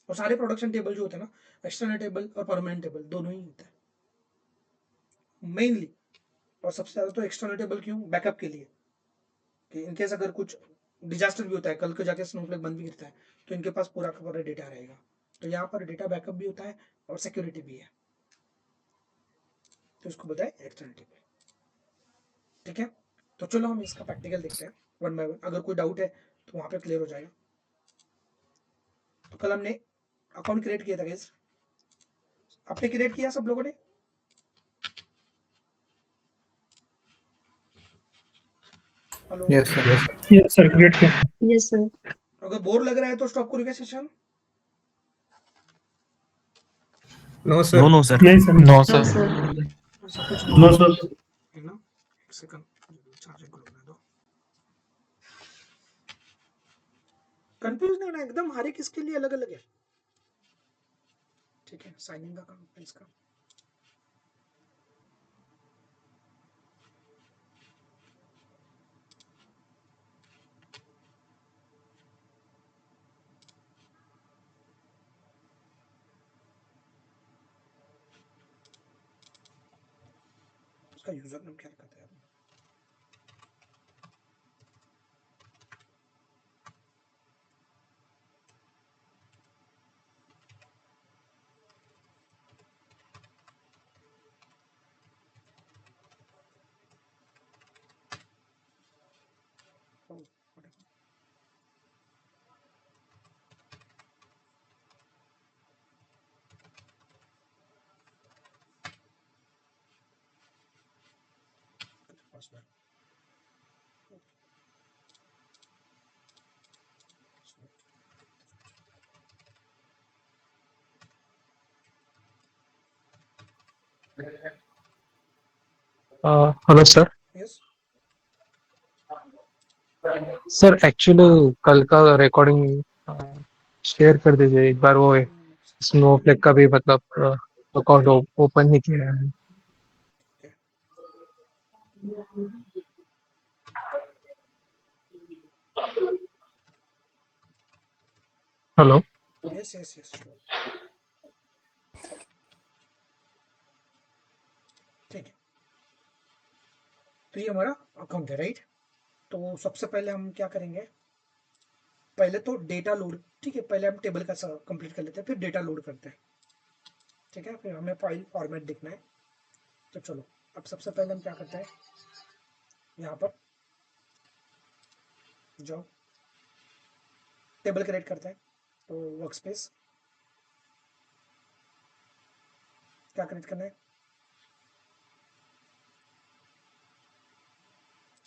और सारे प्रोडक्शन टेबल जो होते हैं ना, एक्सटर्नल टेबल और परमानेंट टेबल दोनों ही होता है मेनली। और सबसे ज्यादा तो एक्सटर्नल टेबल क्यों, बैकअप के लिए, कि इनकेस अगर कुछ डिजास्टर भी होता है, कल को जाके स्नोफ्लेक बंद भी गिरता है, तो इनके पास पूरा का पूरा डेटा रहेगा। तो यहाँ पर डेटा बैकअप भी होता है और सिक्योरिटी भी है, तो इसको बताए एक्सटर्नल टेबल। ठीक है, तो चलो हम इसका प्रैक्टिकल देखते हैं वन बाय वन, अगर कोई डाउट है तो वहां पे क्लियर हो जाएगा। तो कल हमने अकाउंट क्रिएट किया था गाइस, आपने क्रिएट किया सब लोगों ने? Hello, Yes, sir. Yes, sir. Great. Yes sir. अगर बोर लग रहा है तो स्टॉप करोगे session? No, sir. No sir, Yes, sir. No हाँ सर। सर। ऐसा कुछ No, sir. है ना, एक सेकंड चार्जिंग को लगने दो। कंफ्यूज नहीं होना एकदम, हर एक इसके लिए अलग अलग है। ठीक है, साइनिंग का काम है इसका। उसका यूजर नेम क्या रखा था? Hello sir. Yes sir actually कल का रिकॉर्डिंग शेयर कर दीजिए एक बार। वो स्नोफ्लेक का भी मतलब अकाउंट ओपन नहीं किया है। हेलो। यस यस यस ठीक है। तो ये हमारा अकाउंट है, राइट? तो सबसे पहले हम क्या करेंगे, पहले तो डेटा लोड, ठीक है, पहले हम टेबल का कंप्लीट कर लेते हैं, फिर डेटा लोड करते हैं, ठीक है, फिर हमें फाइल फॉर्मेट देखना है। तो चलो अब सबसे पहले हम क्या करते हैं, यहाँ पर जो टेबल क्रिएट करते हैं, तो वर्कस्पेस क्या क्रिएट करना है,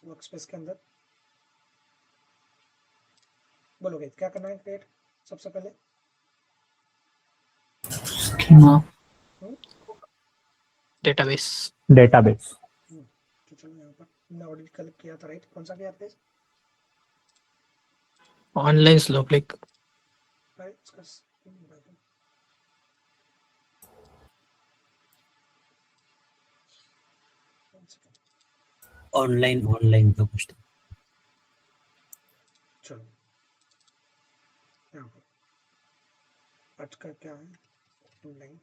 वर्कस्पेस के अंदर बोलोगे क्या करना है क्रिएट सबसे पहले? Schema database. डेटाबेस। तो चलो यहाँ पर हमने ऑडिट कलेक्ट किया था, राइट? कौन सा किया था? Online Snowflake. राइट, इसका ऑनलाइन ऑनलाइन का कुछ था। चलो यहाँ पर आज का क्या है, ऑनलाइन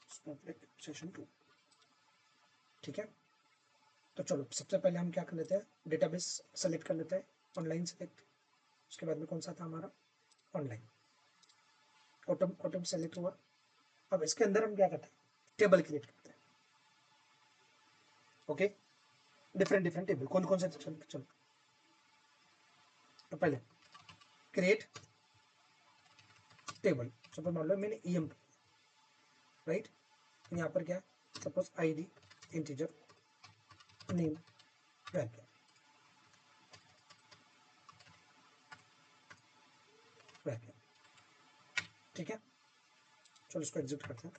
स्नोफ्लेक सेशन 2, ठीक है। तो चलो सबसे पहले हम क्या कर लेते हैं, डेटाबेस सेलेक्ट कर लेते हैं, ऑनलाइन सेलेक्ट, उसके बाद में कौन सा था हमारा, ऑनलाइन, ऑटम ऑटम सेलेक्ट हुआ। अब इसके अंदर हम क्या करते हैं, टेबल क्रिएट करते हैं, ओके, डिफरेंट डिफरेंट टेबल, कौन कौन से? चलो तो पहले क्रिएट टेबल, सपोज मान लो मैंने ईएम, राइट, यहाँ पर क्या, suppose ID integer name value, value, ठीक है। चलो इसको एग्जिट करते हैं,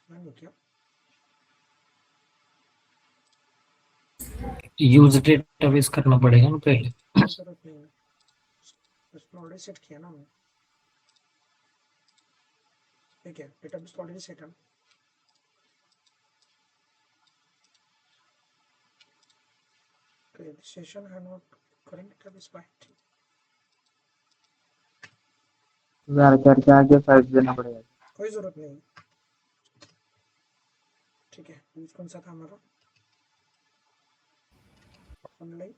मैंने किया, यूज डेटाबेस करना पड़ेगा ना पहले। जरूरत नहीं है, इसको ऑलरेडी सेट किया ना हमने, ठीक है, डेटाबेस तो ऑलरेडी सेट है। सेशन है नॉट करेंट डेटाबेस बाय, यार करके आगे साइड देना पड़ेगा। कोई जरूरत नहीं, ठीक है। यूज कौन सा था हमारा, ऑनलाइन,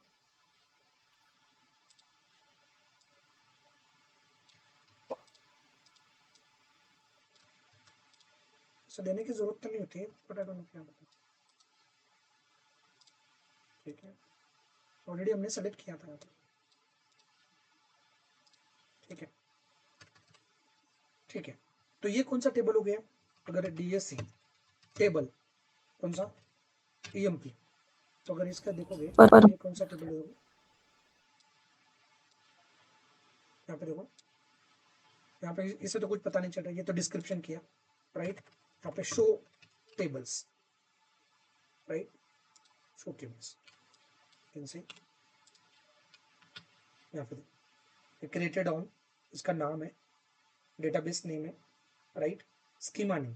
इसे देने की जरूरत तो नहीं होती है, बट आई डोंट नो क्या बताऊं, ठीक है, ऑलरेडी हमने सेलेक्ट किया था, ठीक है, ठीक है। तो ये कौन सा टेबल हो गया, अगर डीएससी टेबल कौन सा, ईएमपी, तो अगर इसका देखोगे तो ये कौन सा टेबल होगा, यहाँ पे देखो, यहाँ पे इसे तो कुछ पता नहीं चल रहा है, ये तो डिस्क्रिप्शन किया, राइट, यहाँ पे show tables, right, show tables, इनसे यहाँ पे क्रिएटेड ऑन, इसका नाम है, डेटाबेस नेम है, राइट, स्कीमा नेम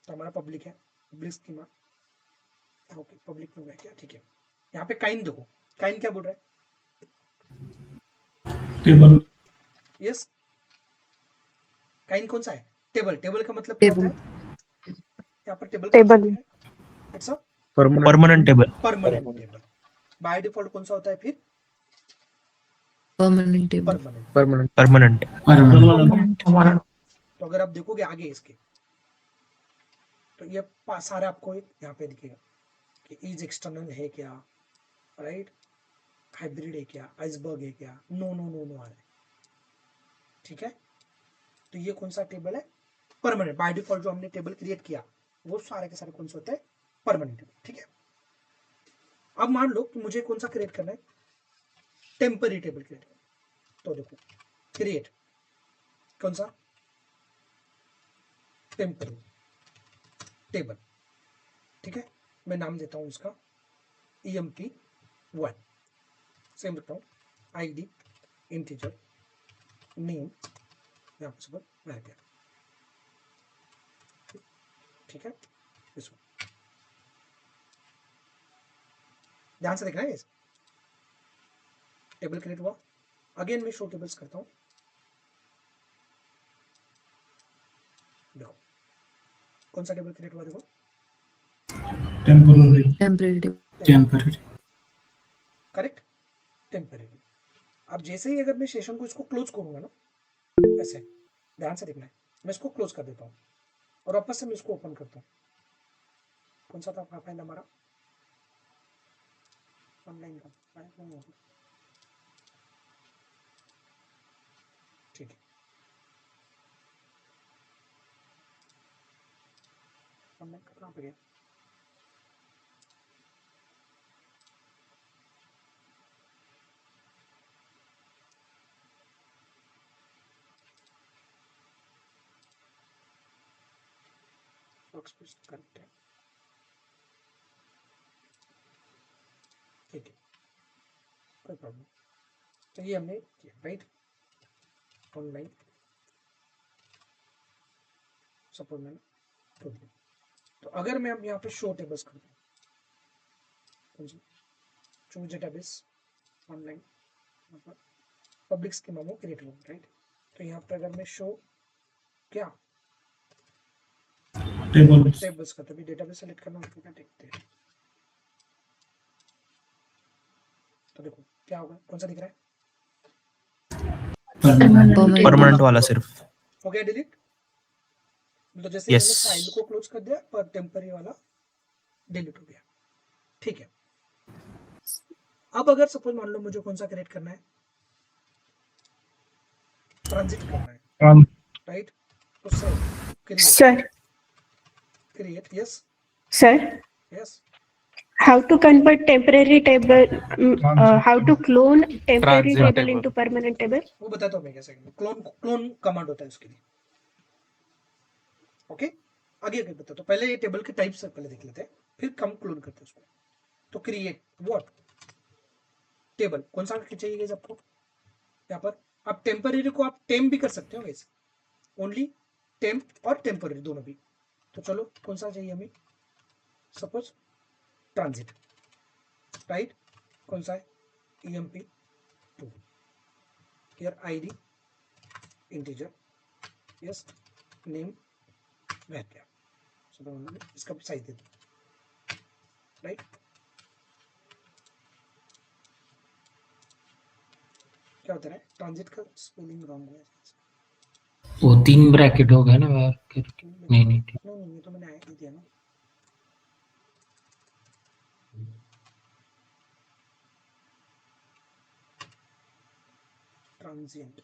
तो हमारा पब्लिक है, पब्लिक स्कीमा, ओके, पब्लिक में क्या, ठीक है। यहाँ पे काइन देखो, काइन क्या बोल रहा है, टेबल। यस, काइन कौन सा है? टेबल। टेबल का मतलब क्या होता है? यहाँ पर टेबल का मतलब क्या है? It's a permanent table. Permanent table. By default कौन सा होता है फिर? Permanent table. Permanent. Permanent permanent. तो अगर आप देखोगे आगे इसके, तो ये सारा आपको यहाँ पे दिखेगा कि इज एक्सटर्नल है क्या, राइट, हाइब्रिड है क्या, आइसबर्ग है क्या, नो नो नो नो आ रहा है, ठीक है। तो ये कौन सा टेबल है? परमानेंट। बाय डिफॉल्ट जो हमने टेबल क्रिएट किया वो सारे के सारे कौन से होते हैं? परमानेंट टेबल, ठीक है। अब मान लो कि मुझे कौन सा क्रिएट करना है? टेम्पररी टेबल क्रिएट करना है। तो देखो क्रिएट, कौन सा? टेम्पररी टेबल, ठीक है। मैं नाम देता हूं उसका EMP1, सेम रखता हूँ, ID इंटीजर, नेम यहाँ पर सब रह गया, ठीक है। इसको ध्यान से देखना है। टेबल क्रिएट हुआ, अगेन मैं शो टेबल्स करता हूँ, देखो कौन सा टेबल क्रिएट हुआ, देखो टेम्परेरी टेबल। Correct, temporary. अब जैसे ही अगर मैं सेशन को इसको क्लोज करूंगा ना, ऐसे ध्यान से देखना है, मैं इसको क्लोज कर देता हूँ और वापस से मैं इसको ओपन करता हूँ। कौन सा था फाइल हमारा? ऑनलाइन का फाइल, ठीक है। ऑनलाइन का कहाँ पे गया? वर्कस्पेस करेक्ट है, ठीक है, कोई प्रॉब्लम। तो ये हमने किया, राइट, ऑनलाइन सपोर्ट मैंने कर दिया। तो अगर मैं अब यहाँ पे शो टेबल्स कर दूँ, choose database online, public schema में क्रिएट होगा, राइट। तो यहाँ पे अगर मैं शो क्या टेबल्स का, तभी डेटाबेस सेलेक्ट करना होगा, क्या देखते हैं। तो देखो क्या होगा, कौन सा दिख रहा है? परमानेंट वाला सिर्फ। हो गया डिलीट। तो जैसे मैंने फाइल को क्लोज कर दिया पर टेम्पररी वाला डिलीट हो गया, ठीक है। अब अगर सपोज मान लो मुझे कौन सा क्रिएट करना है? ट्रांजिट करना है, राइट। तो sir create yes Sir, yes, how to convert temporary table, how to clone temporary Transient table into permanent table? वो बताता हूँ मैं कैसे। क्लोन कमांड होता है उसके लिए, ओके। आगे आगे बता, तो पहले ये टेबल के टाइप्स पहले देख लेते हैं, फिर कम क्लोन करते हैं उसको। तो क्रिएट व्हाट टेबल, कौन सा चाहिए गाइस आपको? यहाँ पर आप टेम्पररी को आप टेम्प भी कर सकते हो गाइस, ओनली टेम्प और टेम्पररी दोनों भी। तो चलो कौन सा चाहिए हमें? Suppose transit, right. कौन सा है? EMP2, here ID integer, yes, name वैक्या। सो इसका भी साइज दे दो, राइट। क्या होता है? ट्रांजिट का स्पेलिंग रॉन्ग हुआ है, वो 3 ब्रैकेट हो गया ना बाहर करके। नहीं नहीं ठीक। नहीं ये तो मैंने आया दिया ना। ट्रांजिएंट,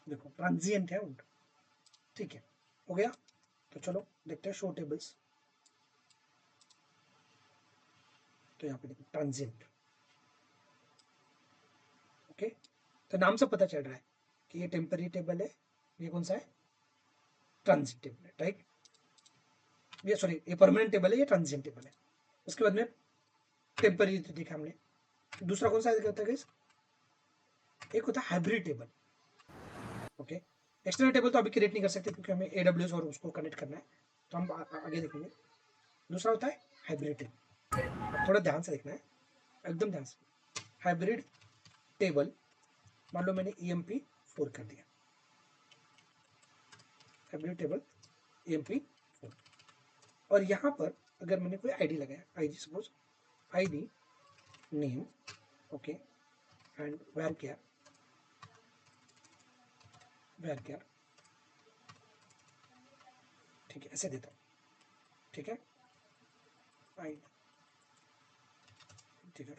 देखो ट्रांजिएंट है उल्टा, ठीक है, हो गया। तो चलो देखते हैं शो टेबल्स। तो यहाँ पे देखो ट्रांजिएंट, ओके। तो नाम से पता चल रहा है कि ये टेम्पररी टेबल है, ये कौन सा है? ट्रांजिट टेबल है, राइट। ये सॉरी, ये परमानेंट टेबल है, ये ट्रांजिएंट टेबल है। उसके बाद में टेम्पररी देखा हमने, दूसरा कौन सा होता है गाइस? एक होता है hybrid table. Okay, external table तो अभी क्रिएट नहीं कर सकते क्योंकि हमें AWS और उसको कनेक्ट करना है, तो हम आगे देखेंगे। दूसरा होता है हाइब्रिड टेबल। थोड़ा ध्यान से देखना है, एकदम ध्यान से। हाइब्रिड टेबल, मान लो मैंने EMP4 कर दिया, हाइब्रिड टेबल EMP4, और यहाँ पर अगर मैंने कोई आईडी लगाया, ID suppose ID name, okay, and where क्या ठीक है, ऐसे देता हूँ, ठीक है, आईडी, ठीक है,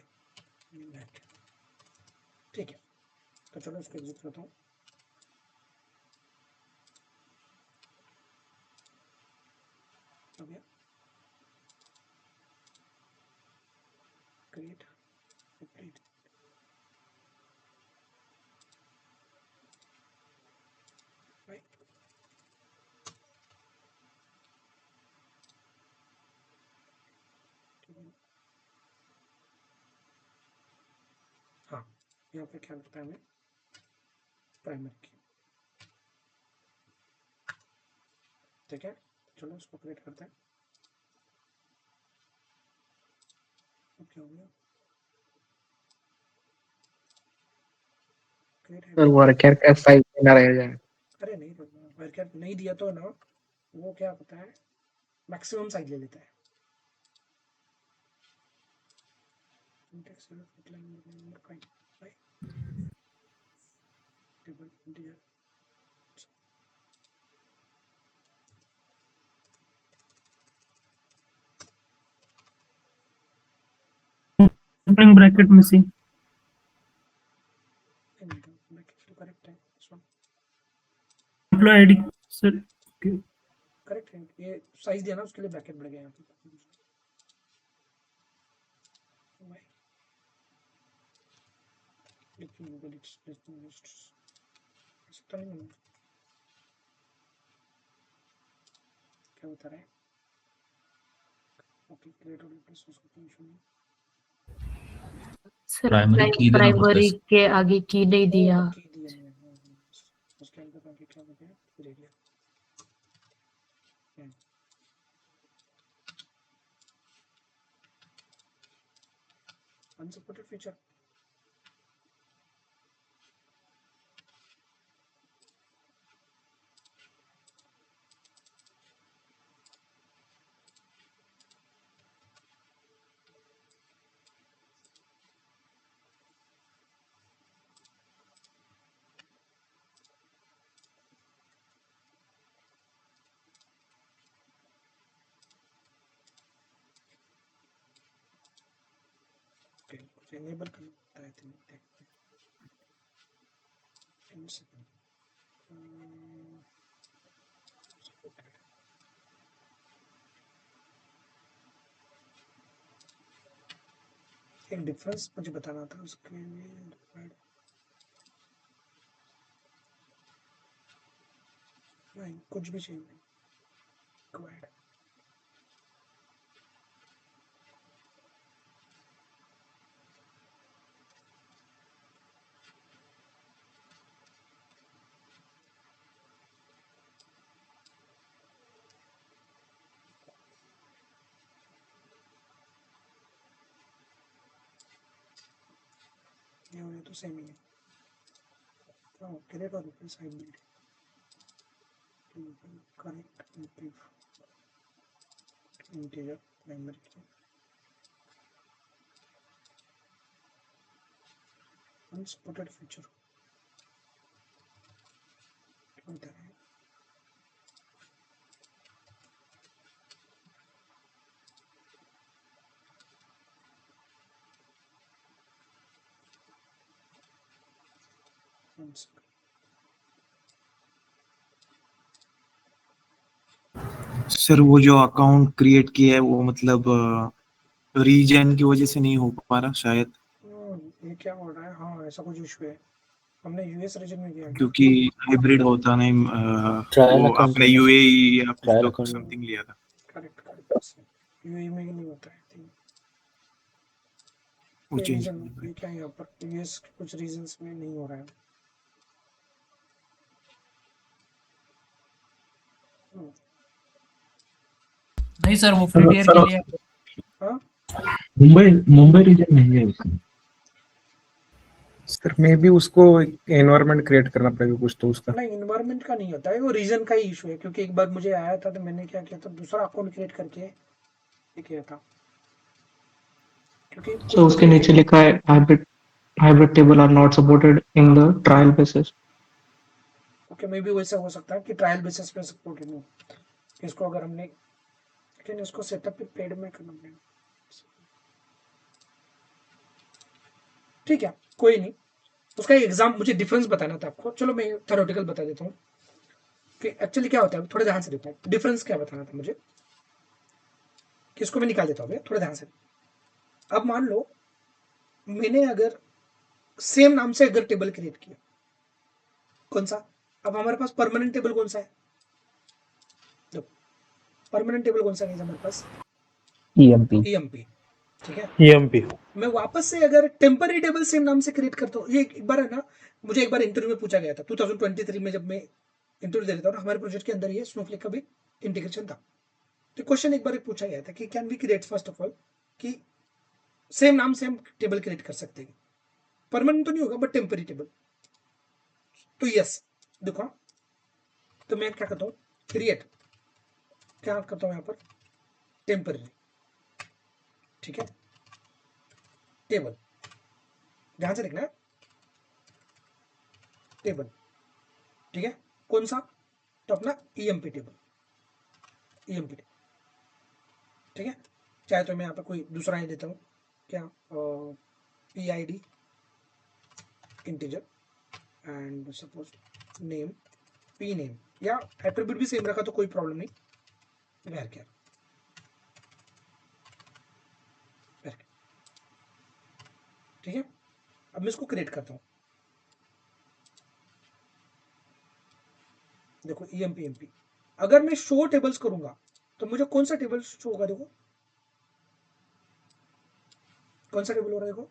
ठीक है। तो चलो इसको एग्जिट करता हूँ। हो गया, क्रिएट अपडेट, राइट, हाँ, यहाँ पे क्या लगता है हमें, प्राइमरी की, ठीक है। चलो इसको क्रिएट करते हैं। क्या हो गया, सर वर्कर का फाइल देना रह जाए। अरे नहीं, वर्कर नहीं दिया तो ना, वो क्या होता है, मैक्सिमम साइज ले लेता है। Bracket missing. करेक्ट है, एम्प्लॉय आईडी सर। करेक्ट है, ये साइज दिया ना उसके लिए ब्रैकेट बढ़ गया यहाँ पे। क्या बता रहा है, ओके, क्रिएट प्राइमरी के आगे की नहीं दिया। उसके अंदर आगे क्या हो गया, unsupported feature। एनेबल करता है, देखते एक डिफरेंस मुझे बताना था उसके लिए। नहीं, कुछ भी चाहिए नहीं, रिक्वायर्ड। ये तो सेम ही है। हाँ, क्रिएट और replace hybrid, correct, integer primary की, unsupported feature क्या बता रहा है, सर वो जो अकाउंट क्रिएट किया है वो मतलब रीजन की वजह से नहीं हो पा रहा शायद, ये क्या हो रहा है, हाँ ऐसा कुछ इशू है। हमने यूएस रीजन में किया, क्योंकि हाइब्रिड होता नहीं, ट्रायल वो अकाउंट आपने यूएई या कुछ ट्रायल तो अकाउंट समथिंग लिया था। करेक्ट, यूएई में नहीं होता है। वो ये चेंज रीजन ये क्या है यहाँ पर प्रीवियस कुछ रीजंस में नहीं हो रहा है। नहीं सर वो फ्रंटियर के लिए हाँ मुंबई रीजन नहीं है उसमें। सर मे भी उसको एनवायरनमेंट क्रिएट करना पड़ेगा कुछ तो उसका। नहीं इन्वायरमेंट का नहीं होता है, वो रीजन का ही इशू है। क्योंकि एक बार मुझे आया था तो मैंने क्या किया था, दूसरा अकाउंट क्रिएट करके ये किया था। क्योंकि So उसके नीचे लिखा है hybrid table are not supported in the trial basis. Okay मे भी वैसा हो सकता है कि ट्रायल बेसिस पे सपोर्ट नहीं। इसको अगर हमने लेकिन इसको सेटअप पे पेड में करना पड़ेगा। ठीक है कोई नहीं, उसका एग्जाम मुझे डिफरेंस बताना था आपको। चलो मैं थ्योरेटिकल बता देता हूँ कि एक्चुअली क्या होता है। थोड़े ध्यान से देखो, डिफरेंस क्या बताना था मुझे, किसको मैं निकाल देता हूँ थोड़े ध्यान से। अब मान लो मैंने अगर सेम नाम से अगर टेबल क्रिएट किया, कौन सा, अब हमारे पास परमानेंट टेबल कौन सा है, देखो परमानेंट टेबल कौन सा है हमारे पास, EMP। EMP। ठीक है, EMP। मैं वापस से अगर टेम्पररी टेबल सेम नाम से क्रिएट करता हूँ, ये एक बार है ना, मुझे एक बार इंटरव्यू में पूछा गया था 2023 में, जब मैं इंटरव्यू दे रहा था ना, हमारे प्रोजेक्ट के अंदर ये स्नोफ्लेक का भी इंटीग्रेशन था। तो क्वेश्चन एक बार पूछा गया था कि can we create first of all कि सेम नाम से हम टेबल क्रिएट कर सकते हैं, परमानेंट तो नहीं होगा बट टेम्पररी टेबल। तो यस देखो, तो मैं क्या करता हूँ, क्रिएट क्या करता हूँ यहाँ पर, टेम्पररी। ठीक है, टेबल ध्यान से देखना, टेबल। ठीक है, कौन सा, तो अपना EMP टेबल, EMP टेबल। ठीक है, चाहे तो मैं यहाँ पर कोई दूसरा ही देता हूँ, क्या PID integer and suppose name P name, या एट्रीब्यूट भी सेम रखा तो कोई प्रॉब्लम नहीं, वैर क्या। ठीक है, अब मैं इसको क्रिएट करता हूँ, देखो EMP। अगर मैं शो टेबल्स करूंगा तो मुझे कौन सा टेबल शो होगा, देखो कौन सा टेबल हो रहा है, देखो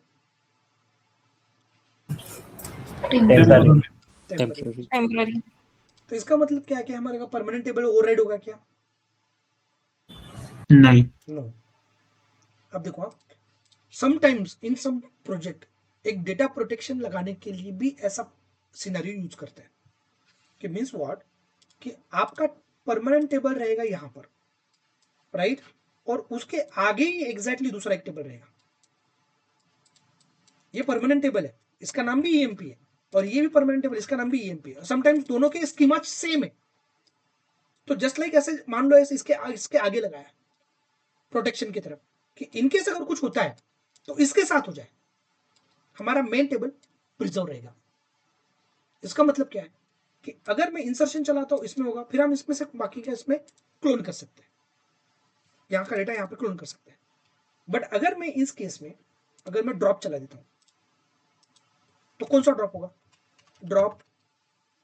टेम्पररी। तो इसका मतलब क्या है कि हमारे परमानेंट टेबल ओवरराइड होगा क्या, नहीं। नो। अब देखो समटाइम्स इन सम प्रोजेक्ट एक डेटा प्रोटेक्शन लगाने के लिए भी ऐसा सिनेरियो यूज करते हैं कि मींस व्हाट, कि आपका परमानेंट टेबल रहेगा यहाँ पर, राइट, और उसके आगे ही एग्जैक्टली दूसरा एक टेबल रहेगा। ये परमानेंट टेबल है, इसका नाम भी EMP है, और ये भी परमानेंट टेबल, इसका नाम भी EMP है। समटाइम्स दोनों के स्कीमा सेम है। तो जस्ट लाइक ऐसे मान लो ऐसे इसके आगे लगाया प्रोटेक्शन की तरफ, कि इनकेस अगर कुछ होता है तो इसके साथ हो जाए, हमारा मेन टेबल प्रिजर्व रहेगा। इसका मतलब क्या है कि अगर मैं इंसर्शन चलाता हूं इसमें होगा, फिर हम इसमें से बाकी का इसमें क्लोन कर सकते हैं, यहाँ का डेटा यहाँ पे क्लोन कर सकते हैं। बट अगर मैं इस केस में अगर मैं ड्रॉप चला देता हूं तो कौन सा ड्रॉप होगा, ड्रॉप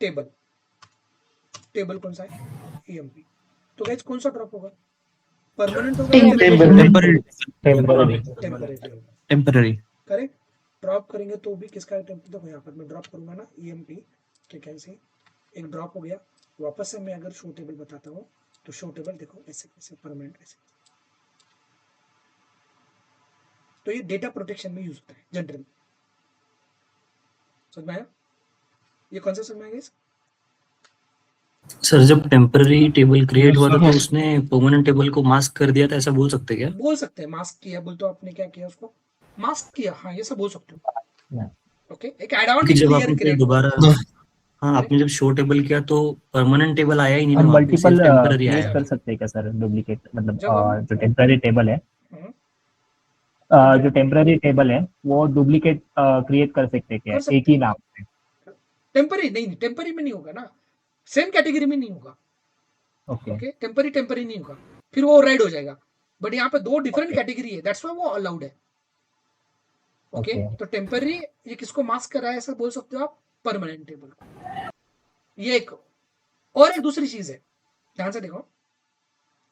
टेबल, टेबल कौन सा है, EMP। तो गाइस कौन सा ड्रॉप होगा, परमानेंट होगा, टेम्पररी। करेक्ट। ड्रॉप करेंगे तो भी किसका टेम्परेचर, देखो यहाँ पर मैं ड्रॉप करूंगा ना EMP, तो कैसे एक ड्रॉप हो गया। वापस से मैं अगर शो टेबल बताता हूँ तो शो टेबल देखो ऐसे कैसे परमानेंट ऐसे। तो ये डेटा प्रोटेक्शन में यूज होता है जनरली, समझ में आया, ये कौन सा समझ में आएगा। सर जब टेम्पररी टेबल क्रिएट हुआ था तो उसने परमानेंट टेबल को मास्क कर दिया था, ऐसा बोल सकते हैं क्या? बोल सकते हैं मास्क किया, बोल तो आपने क्या किया, उसको मास्क किया, हाँ ये सब बोल सकते हो। ओके, एक ऐड ऑन कि जब क्लियर आपने क्रिएट दोबारा, हाँ आपने जब शो टेबल किया तो परमानेंट टेबल आया ही नहीं ना, हम वहाँ पे मल्टीपल सिर्फ टेम्पररी यूज आया। कर सकते हैं क्या सर, डुप्लीकेट मतलब जब हम जो टेम्पररी टेबल है, जो टेम्पररी टेबल है वो डुप्लीकेट क्रिएट कर सकते हैं क्या, कर सकते एक ही नाम से। टेम्पररी नहीं, टेम्पररी में नहीं होगा ना, सेम कैटेगरी में नहीं होगा। ओके ओके, टेम्पररी नहीं होगा, फिर वो राइड हो जाएगा। बट यहाँ पे दो डिफरेंट कैटेगरी है, दैट्स व्हाई वो अलाउड है। ओके, तो टेम्पररी ये किसको मास्क कर रहा है, ऐसा बोल सकते हो आप, परमानेंट टेबल को। ये एक और एक दूसरी चीज है, ध्यान से देखो,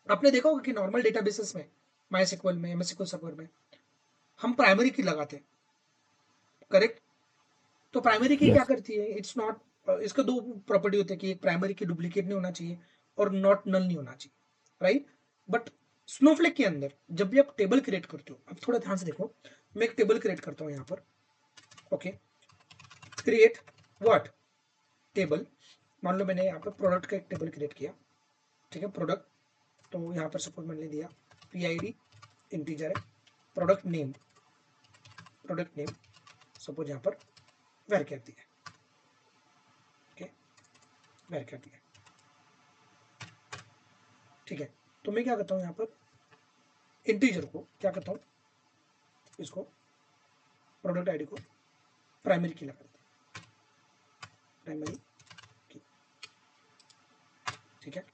आपने देखा होगा कि नॉर्मल डेटाबेसेस में, MySQL में, MS SQL सर्वर में हम प्राइमरी की लगाते हैं, करेक्ट। तो प्राइमरी की Yes. क्या करती है, इट्स नॉट, इसका दो प्रॉपर्टी होती है कि एक प्राइमरी की डुप्लीकेट नहीं होना चाहिए और नॉट नल नहीं होना चाहिए, राइट। बट स्नोफ्लेक के अंदर जब भी आप टेबल क्रिएट करते हो, अब थोड़ा ध्यान से देखो, मैं एक टेबल क्रिएट करता हूँ यहाँ पर, ओके, क्रिएट व्हाट टेबल, मान लो मैंने यहाँ पर प्रोडक्ट का एक टेबल क्रिएट किया, ठीक है, प्रोडक्ट, तो यहाँ पर सपोज मैंने दिया PID इंटीजर है, प्रोडक्ट नेम सपोज यहाँ पर वेर कर दिया, ओके, वेर कर दिया, ठीक है। तो मैं क्या करता हूँ यहाँ पर इंटीजर को क्या करता हूँ, इसको प्रोडक्ट आईडी को प्राइमरी की लगा देता हूँ, प्राइमरी की, ठीक है।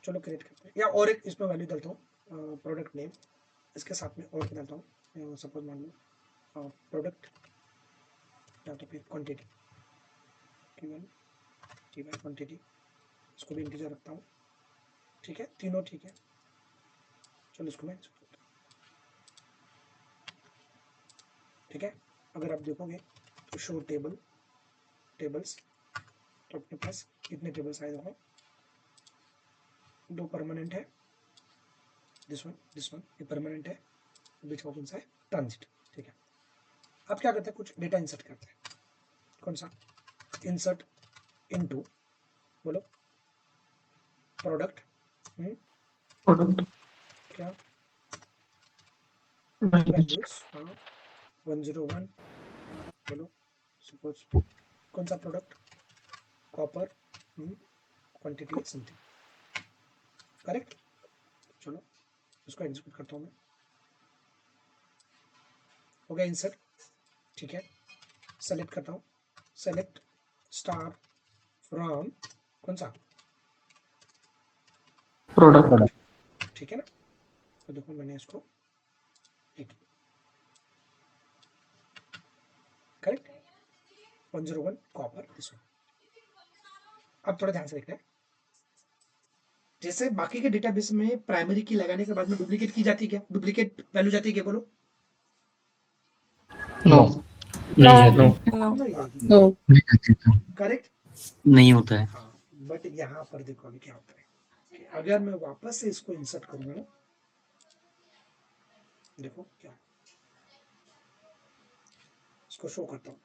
चलो क्रिएट करते हैं, या और एक इसमें वैल्यू डालता हूँ प्रोडक्ट नेम, इसके साथ में और डालता हूँ सपोज मान लो प्रोडक्ट या तो फिर क्वांटिटी क्वांटिटी, इसको भी इंटीजर रखता हूँ, ठीक है, तीनों ठीक है। चलो इसको मैं ठीक है। अगर आप देखोगे तो शो टेबल्स, तो अपने पास कितने टेबल्स आए होंगे, दो परमानेंट है, दिस वन ये परमानेंट है, बीच में कौन सा है, ट्रांजिट, ठीक है। अब क्या करते हैं, कुछ डेटा इंसर्ट करते हैं, कौन सा, इंसर्ट इनटू, बोलो प्रोडक्ट, क्या वैल्यूज 101, बोलो सपोज कौन सा product, copper, quantity something, correct. चलो इसको एग्जीक्यूट करता हूँ मैं, हो गया इंसर्ट, ठीक है। सेलेक्ट करता हूँ, सेलेक्ट स्टार फ्रॉम कौन सा, प्रोडक्ट। ठीक है ना। तो देखो मैंने इसको करेक्ट 101 कॉपर, दिस वन। अब थोड़ा ध्यान से देखना है, जैसे बाकी के डेटाबेस में प्राइमरी की लगाने के बाद में डुप्लीकेट की जाती है क्या, डुप्लीकेट वैल्यू जाती है क्या, बोलो नो, करेक्ट, नहीं होता है। हाँ। बट यहाँ पर देखो अभी क्या होता है कि अगर मैं वापस से इसको इंसर्ट करूंगा ना, देखो क्या, इसको शो करता हूँ,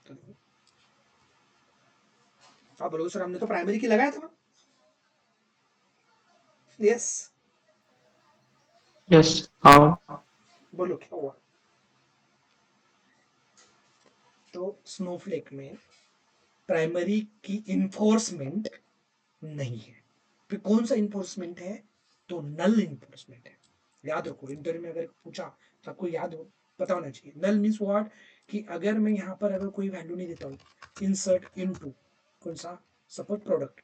तो देखो आप बोलो सर हमने तो प्राइमरी की लगाया था ना, यस, यस, हाँ, बोलो क्या हुआ। तो स्नोफ्लेक में प्राइमरी की इन्फोर्समेंट नहीं है, फिर कौन सा इन्फोर्समेंट है, तो नल इन्फोर्समेंट है। याद रखो, इंटरव्यू में अगर पूछा तो आपको याद हो, पता होना चाहिए। नल मीन्स व्हाट, कि अगर मैं यहाँ पर अगर कोई वैल्यू नहीं देता हूँ, इंसर्ट इनटू कौन सा, सपोज प्रोडक्ट,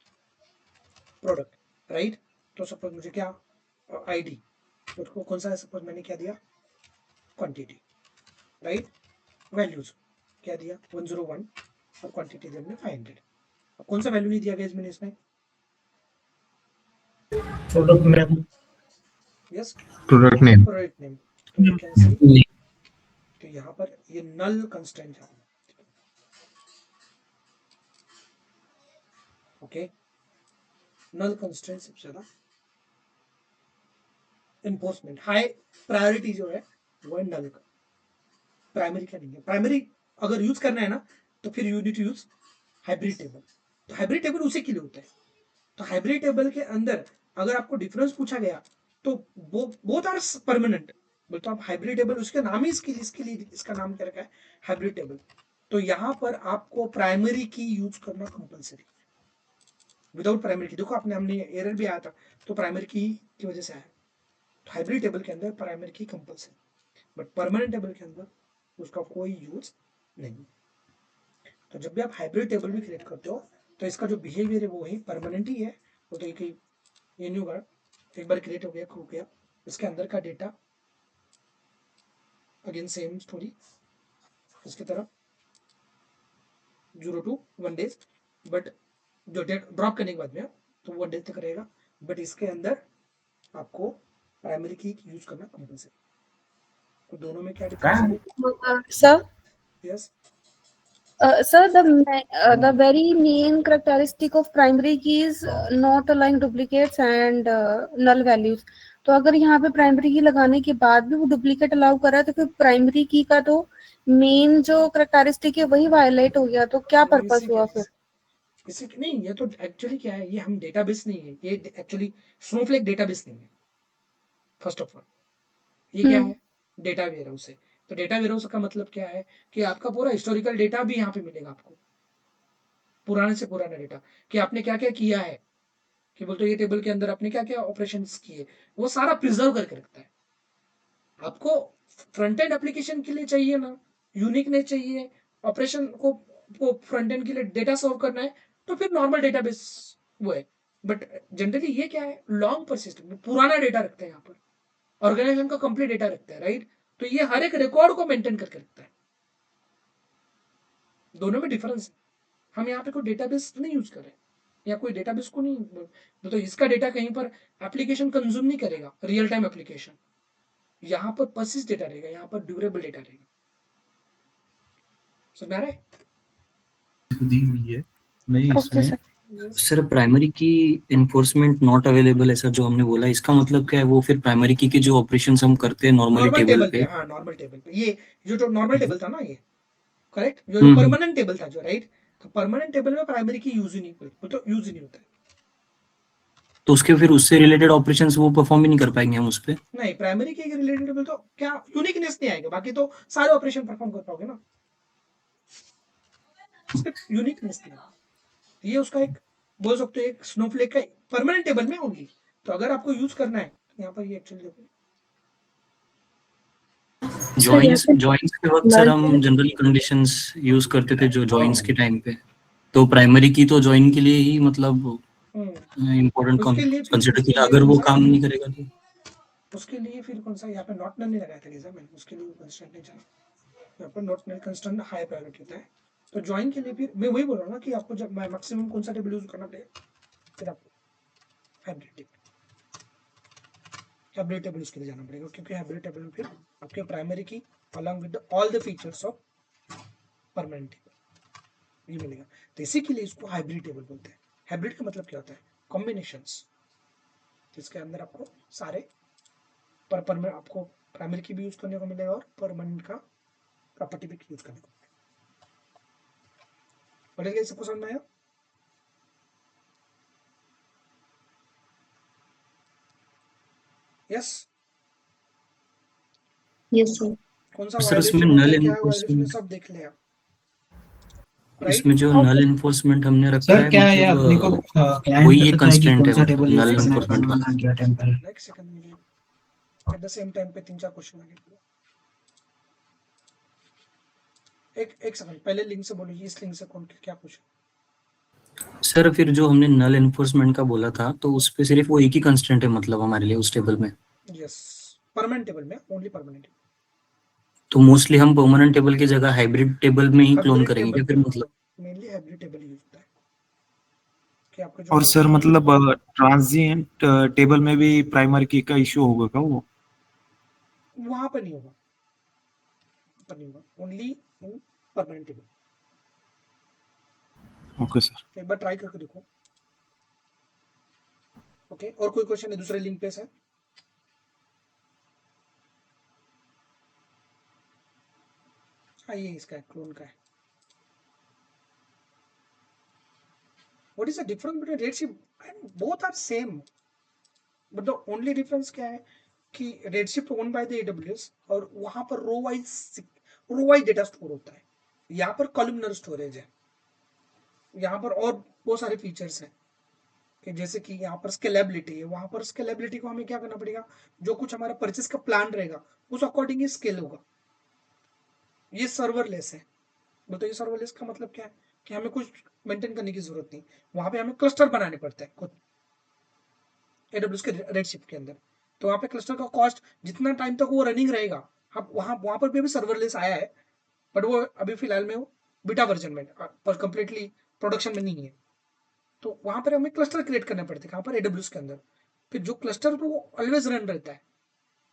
राइट। तो सपोज मुझे क्या आईडी, तो कौन सा है, सपोज मैंने क्या दिया, क्वांटिटी, राइट। वैल्यूज क्या दिया 101 और क्वांटिटी दिया मैंने 500। अब कौन सा वैल्यू नहीं दिया गया मैंने इसमें, product name, yes, product name, product name. तो यू कैन सी, तो यहाँ पर ये नल कंस्टेंट है, ओके। नल कंस्टेंट सबसे ज्यादा इन्फोर्समेंट, हाई प्रायोरिटी जो है वो है नल का, प्राइमरी का नहीं है। प्राइमरी अगर यूज करना है ना, तो फिर you need to use hybrid table. तो हाइब्रिड टेबल उसी के लिए होता है। तो हाइब्रिड टेबल के अंदर अगर आपको डिफरेंस पूछा गया तो बोथ आर परमानेंट, बोल तो आप हाइब्रिड टेबल, उसके नाम ही इसके लिए इसका नाम क्या रखा है, हाइब्रिड टेबल। तो यहाँ पर आपको प्राइमरी की यूज करना कंपलसरी, विदाउट प्राइमरी की, देखो आपने हमने एरर भी आया था तो प्राइमरी की वजह से आया। तो हाइब्रिड टेबल के अंदर प्राइमरी की कंपलसरी, बट परमानेंट टेबल के अंदर उसका कोई यूज नहीं। तो जब भी आप हाइब्रिड टेबल भी क्रिएट करते हो तो इसका जो बिहेवियर है वो ही परमानेंट ही है। वो तो ये न्यू गार्ड एक बार क्रिएट हो गया, इसके अंदर का डेटा अगेन सेम स्टोरी, इसकी तरह 0 to 1 days, बट जो डेट ड्रॉप करने के बाद में तो 1 day तक रहेगा। बट इसके अंदर आपको प्राइमरी की यूज करना कंपलसरी, तो दोनों में क्या डिफरेंस है? Sir, yes sir, the very main characteristic of primary key is not allowing duplicates and null values. तो अगर यहाँ पे प्राइमरी की लगाने के बाद भी वो डुप्लीकेट अलाउ कर रहा है तो फिर प्राइमरी की का तो मेन जो कैरेक्टरिस्टिक है वही वायलेट हो गया, तो क्या पर्पस हुआ फिर? इसी नहीं, ये तो एक्चुअली क्या है, ये हम डेटाबेस नहीं है, ये एक्चुअली स्नोफ्लेक डेटाबेस नहीं है। फर्स्ट ऑफ ऑल ये क्या है, डेटा वेयरहाउस है। तो डेटा वेयरहाउस का मतलब क्या है कि आपका पूरा हिस्टोरिकल डेटा भी यहाँ पे मिलेगा आपको, पुराने से पुराना डेटा कि आपने क्या क्या किया है, कि बोलते ये टेबल के अंदर आपने क्या क्या ऑपरेशंस किए, वो सारा प्रिजर्व करके रखता है। आपको फ्रंट एंड एप्लीकेशन के लिए चाहिए ना, यूनिकनेस चाहिए, ऑपरेशन को फ्रंट एंड के लिए डेटा सर्व करना है, तो फिर नॉर्मल डेटाबेस वो है। बट जनरली ये क्या है, लॉन्ग परसिस्टेंट पुराना डेटा रखते हैं यहाँ पर, ऑर्गेनाइजेशन का कंप्लीट डेटा रखता है, राइट। तो ये हर एक रिकॉर्ड को मेंटेन करके रखता है। दोनों में डिफरेंस है। हम यहाँ पे कोई डेटाबेस नहीं यूज कर रहे या कोई डेटाबेस को नहीं, तो इसका डेटा कहीं पर एप्लीकेशन कंज्यूम नहीं करेगा, रियल टाइम एप्लीकेशन। यहाँ पर पर्सिस्ट डेटा रहेगा, यहाँ पर ड्यूरेबल डेटा रहेगा। समझ आ रहा है? दी हुई है नहीं ओके इसमें। सर। सर प्राइमरी की इन्फोर्समेंट नॉट अवेलेबल ऐसा जो हमने बोला, इसका मतलब क्या है? वो फिर प्राइमरी की के जो ऑपरेशंस हम करते हैं नॉर्मली नॉर्मल टेबल टेबल पे, पे, हाँ नॉर्मल टेबल पे, ये जो नॉर्मल टेबल था ना, ये करेक्ट, जो हम्म। परमानेंट टेबल था जो, राइट। तो परमानेंट टेबल में प्राइमरी की यूज ही नहीं, वो तो यूज ही नहीं होता है। तो उसके फिर उससे रिलेटेड ऑपरेशंस वो परफॉर्म ही नहीं कर पाएंगे हम उस पे। नहीं, प्राइमरी की रिलेटेड टेबल तो क्या यूनिकनेस नहीं आएगा, बाकी तो सारे ऑपरेशन परफॉर्म कर पाओगे ना, सिर्फ यूनिकनेस नहीं आएगा। ये उसका एक बोल सकते हो, एक स्नोफ्लेक का परमानेंट टेबल में ओनली। तो अगर आपको यूज करना है यहाँ पर, ये एक्चुअली देखो, जॉइंस के वक्त सर हम जनरली कंडीशंस यूज करते थे जो जॉइंस के टाइम पे, तो प्राइमरी की तो जॉइन के लिए ही मतलब इम्पोर्टेंट उसके लिए फिर- कंसिडर उसके किया। लिए अगर वो कौन सा- काम नहीं करेगा तो उसके लिए फिर कौन सा यहाँ पे नॉट नल नहीं लगाया था लीजा मैंने, उसके लिए कंस्ट्रेंट नहीं चला, यहाँ पर not null constraint high priority होता है। तो ज्वाइन के लिए फिर मैं वही बोल रहा हूँ ना कि आपको जब मैक्सिमम कौन सा टेबल यूज करना पड़ेगा, फिर आपको हाइब्रिड टेबल उसके लिए जाना पड़ेगा, क्योंकि हाइब्रिड टेबल में फिर आपके प्राइमरी की along with all the features of permanent table ये मिलेगा। तो इसी के लिए इसको हाइब्रिड टेबल बोलते हैं। हाइब्रिड का मतलब क्या होता है, कॉम्बिनेशंस, जिसके अंदर आपको सारे पर में आपको प्राइमरी की भी यूज करने को मिलेगा और परमानेंट का प्रॉपर्टी भी यूज करने को मिलेगा। सबको समझ में आया? Yes yes sir. कौन सा सर उसमें वायलेशन होता नल है, क्या वायलेशन है, इन्फोर्समेंट, सब देख लिया। इसमें जो नल इन्फोर्समेंट हमने रखा सर है क्या है अपने को मतलब क्लाइंट वही ये बताता है कि कंस्ट्रेंट कौन है, सा मतलब टेबल नल यूज करना है, इन्फोर्समेंट का। परमानेंट या टेम्पररी। एक second, eight the same time पे 3-4 क्वेश्चन आ गए। एक सेकंड, पहले लिंक से बोलिए, इस लिंक से कौन क्या पूछा? सर फिर जो हमने नल इन्फोर्समेंट का बोला था, तो उस पे सिर्फ वो एक ही कंस्ट्रेंट है मतलब हमारे लिए उस टेबल में। यस, परमानेंट टेबल में ओनली परमानेंट, तो मोस्टली हम परमानेंट टेबल की जगह हाइब्रिड टेबल में ही क्लोन करेंगे क्या फिर? मतलब मेनली हाइब्रिड टेबल यूज होता है कि आपका जो और सर मतलब ट्रांजिएंट टेबल में भी प्राइमरी की का इशू होगा क्या वो? वहां पर नहीं होगा, only in permanent table. Okay sir, एक बार ट्राई करके देखो। ओके, और कोई क्वेश्चन है दूसरे लिंक पे से? हाँ, ये इसका क्लोन का है। What is the difference between Redshift and both are same, but the only difference क्या है कि Redshift owned by the AWS और वहां पर रो वाइज डेटा स्टोर होता है, यहाँ पर कॉलमनर स्टोरेज है। यहाँ पर और बहुत सारे फीचर्स हैं कि जैसे कि यहाँ पर स्केलेबिलिटी है, वहां पर स्केलेबिलिटी को हमें क्या करना पड़ेगा, जो कुछ हमारा परचेस का प्लान रहेगा उस अकॉर्डिंग ही स्केल होगा। ये सर्वरलेस है। बताइए सर्वरलेस का मतलब क्या है कि हमें कुछ मेंटेन करने की जरूरत नहीं, वहां पे हमें क्लस्टर बनाने पड़ते हैं खुद AWS के रेडशिफ्ट के अंदर। तो वहां पे क्लस्टर का कॉस्ट जितना टाइम तक वो रनिंग रहेगा, अब वहां पर भी अभी सर्वरलेस आया है, बट वो अभी फिलहाल में वो बीटा वर्जन में और कंप्लीटली प्रोडक्शन में नहीं है। तो वहां पर हमें क्लस्टर क्रिएट करने पड़ते हैं, कहाँ पर AWS के अंदर। फिर जो क्लस्टर वो ऑलवेज रन रहता है,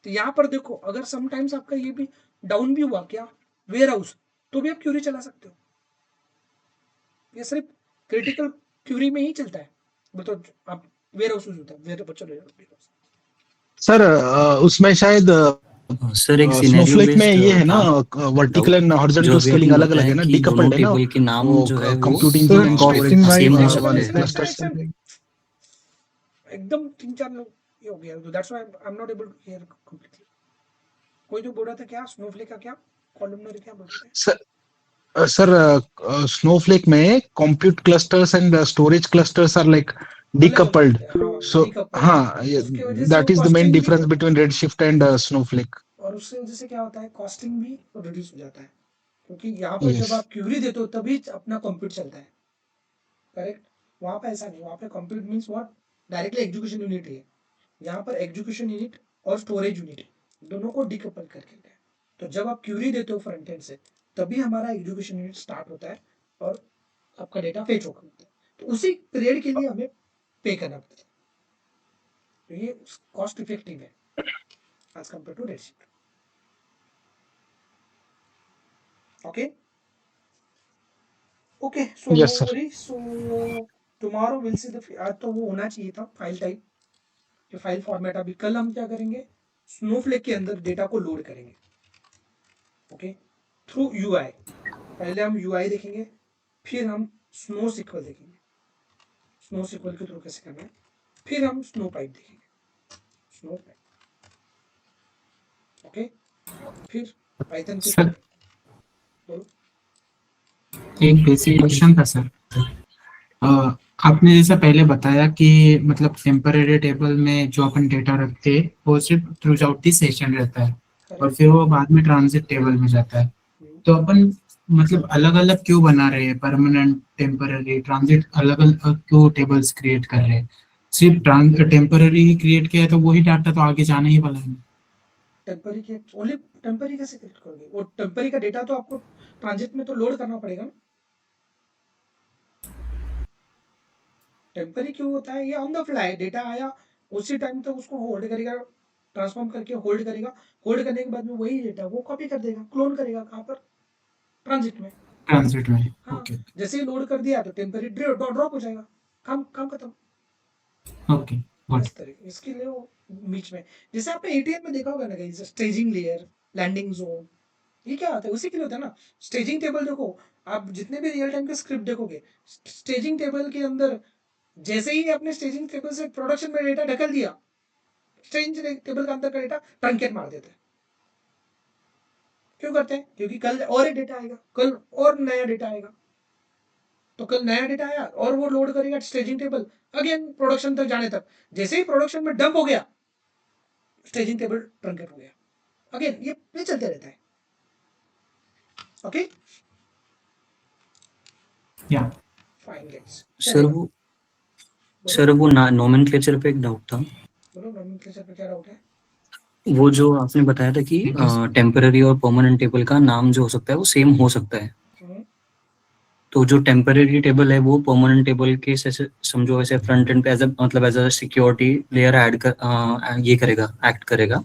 तो यहाँ पर देखो, अगर समटाइम्स आपका ये भी डाउन भी हुआ क्या वेयर हाउस, तो भी आप क्यूरी चला सकते हो। ये सिर्फ क्रिटिकल क्यूरी में ही चलता है, मतलब आप वेयर हाउस होता है, वेयर हाउस। सर उसमें शायद सर एक सिनेरियो स्नोफ्लेक में बेस्ड ये है ना था वर्टिकल एंड जो हॉरिजॉन्टल अभी स्केलिंग आपने अलग अलग है बताया ना, कि दोनों डिकपल्ड है ना टेबल के नाम वो जो है वो computing sir and costing storage same हो वाइज सकते वाले हैं। क्लस्टर्स। एकदम 3-4 लोग ये हो गया, that's why I am not able to hear completely. कोई तो बोल रहा था क्या स्नोफ्लेक का, क्या कॉलमनर क्या बोल रहे थे? सर स्नोफ्लेक में compute clusters and storage clusters are like अलग अलग decoupled. होते हैं, हाँ So decoupled। हाँ, उसकी वजह से वो that is the main costing भी, difference between Redshift and Snowflake. और उससे वजह से क्या होता है, कॉस्टिंग भी रिड्यूस हो जाता है, क्योंकि यहाँ पर जब Yes. आप क्यूरी देते हो तभी अपना कंप्यूट चलता है, करेक्ट। वहाँ पे ऐसा नहीं, वहाँ पे compute means what, directly execution unit है। यहाँ पर एग्जीक्यूशन यूनिट और स्टोरेज यूनिट दोनों को डिकपल करके है। तो जब आप क्यूरी देते हो फ्रंट एंड से, तभी हमारा एग्जीक्यूशन यूनिट स्टार्ट होता है और आपका डेटा फेच होकर होता है। तो उसी पीरियड के लिए हमें पे करना पड़ता है, तो ये कॉस्ट इफेक्टिव है as compare to Redshift. Okay okay, so no Yes, sir. Worry. So tomorrow will see the, आज तो वो होना चाहिए था फाइल टाइप, ये फाइल फॉर्मेट। अभी कल हम क्या करेंगे, स्नोफ्लेक के अंदर डेटा को लोड करेंगे, ओके, थ्रू यूआई। पहले हम यूआई देखेंगे, फिर हम स्नो सिक्वल देखेंगे, स्नो सिक्वल के थ्रू कैसे करना है, फिर हम स्नो पाइप देखेंगे, स्नो पाइप, ओके, फिर पाइथन के सर बोलो। एक बेसिक क्वेश्चन था सर। अ, आपने जैसा पहले बताया कि मतलब टेम्पररी टेबल में जो अपन डेटा रखते हैं वो सिर्फ थ्रू आउट दी सेशन रहता है और फिर वो बाद में ट्रांजिट टेबल में जाता है। तो अपन मतलब अलग अलग क्यों बना रहे हैं, परमानेंट टेम्पररी ट्रांजिट अलग अलग क्यों टेबल्स क्रिएट कर रहे हैं? सिर्फ टेम्पररी ही क्रिएट किया है तो वही डाटा तो आगे जाना ही वाला है। टेम्पररी के ओनली टेम्पररी कैसे क्रिएट करोगे, वो टेम्पररी का डेटा तो आपको ट्रांजिट में तो लोड करना पड़ेगा ना। टेम्पररी क्यों होता है, ये ऑन द फ्लाई डेटा आया उसी टाइम तक उसको होल्ड करेगा, ट्रांसफॉर्म करके होल्ड करेगा, होल्ड करने के बाद में वही डेटा वो कॉपी कर देगा, क्लोन करेगा, कहाँ पर, ट्रांजिट में। ट्रांजिट में, हाँ, ओके जैसे ही लोड कर दिया तो टेम्पररी ड्रॉप हो जाएगा, काम काम खत्म। ओके गॉट इस तरीके, इसके लिए वो बीच में, जैसे आपने एटीएम में देखा होगा ना कहीं, स्टेजिंग लेयर, लैंडिंग जोन, ये क्या होता है, उसी के लिए होता है ना। स्टेजिंग टेबल देखो, आप जितने भी रियल टाइम के स्क्रिप्ट देखोगे, स्टेजिंग टेबल के अंदर जैसे ही आपने स्टेजिंग टेबल से प्रोडक्शन में डेटा ढकल दिया, स्टेजिंग टेबल का अंदर का डेटा ट्रंकेट मार देते हैं। क्यों करते हैं, क्योंकि कल और एक डेटा आएगा, कल और नया डेटा आएगा, तो कल नया डेटा आया और वो लोड करेगा स्टेजिंग टेबल, अगेन प्रोडक्शन तक जाने तक, जैसे ही प्रोडक्शन में डंप हो गया, स्टेजिंग टेबल ट्रंकेट हो गया, अगेन ये चलते रहता है। ओके या फाइन गाइस। सर वो नोमेनक्लेचर पे एक डाउट था। बोलो नोमेनक्लेचर पे क्या डाउट है? वो जो आपने बताया था कि टेम्पररी और परमानेंट टेबल का नाम जो हो सकता है वो सेम हो सकता है, तो जो टेम्पररी टेबल है वो परमानेंट टेबल के जैसे समझो ऐसे फ्रंट एंड पे एज मतलब as a security layer add कर ये करेगा, एक्ट करेगा।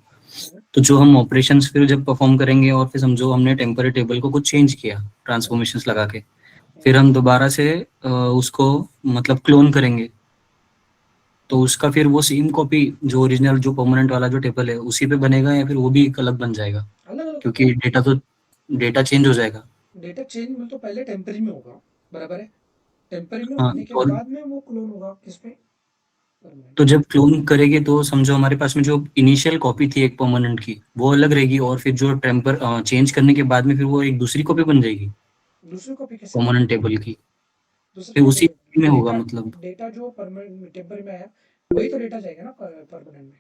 तो जो हम ऑपरेशंस फिर जब परफॉर्म करेंगे और फिर समझो हमने टेम्पररी टेबल को कुछ चेंज किया ट्रांसफॉर्मेशंस लगा के, फिर हम दोबारा से उसको मतलब क्लोन करेंगे, तो उसका फिर वो सेम कॉपी जो ओरिजिनल जो परमानेंट वाला जो टेबल है उसी पे बनेगा या फिर वो भी एक अलग बन जाएगा? अलग क्योंकि डेटा चेंज हो जाएगा। डेटा चेंज में तो पहले टेम्पररी में होगा, बराबर है, टेम्पररी में हाँ, होने के और बाद में वो क्लोन होगा किसमें, तो जब क्लोन करेंगे तो समझो हमारे पास में जो इनिशियल कॉपी थी एक परमानेंट की वो अलग रहेगी, और फिर जो चेंज करने के बाद में फिर वो एक दूसरी कॉपी बन जाएगी दूसरी कॉपी कैसे, परमानेंट टेबल की, दूसरी फिर कॉपी उसी में होगा मतलब। डेटा जो परमानेंट टेम्पररी में आया वही तो डेटा जाएगा ना परमानेंट में,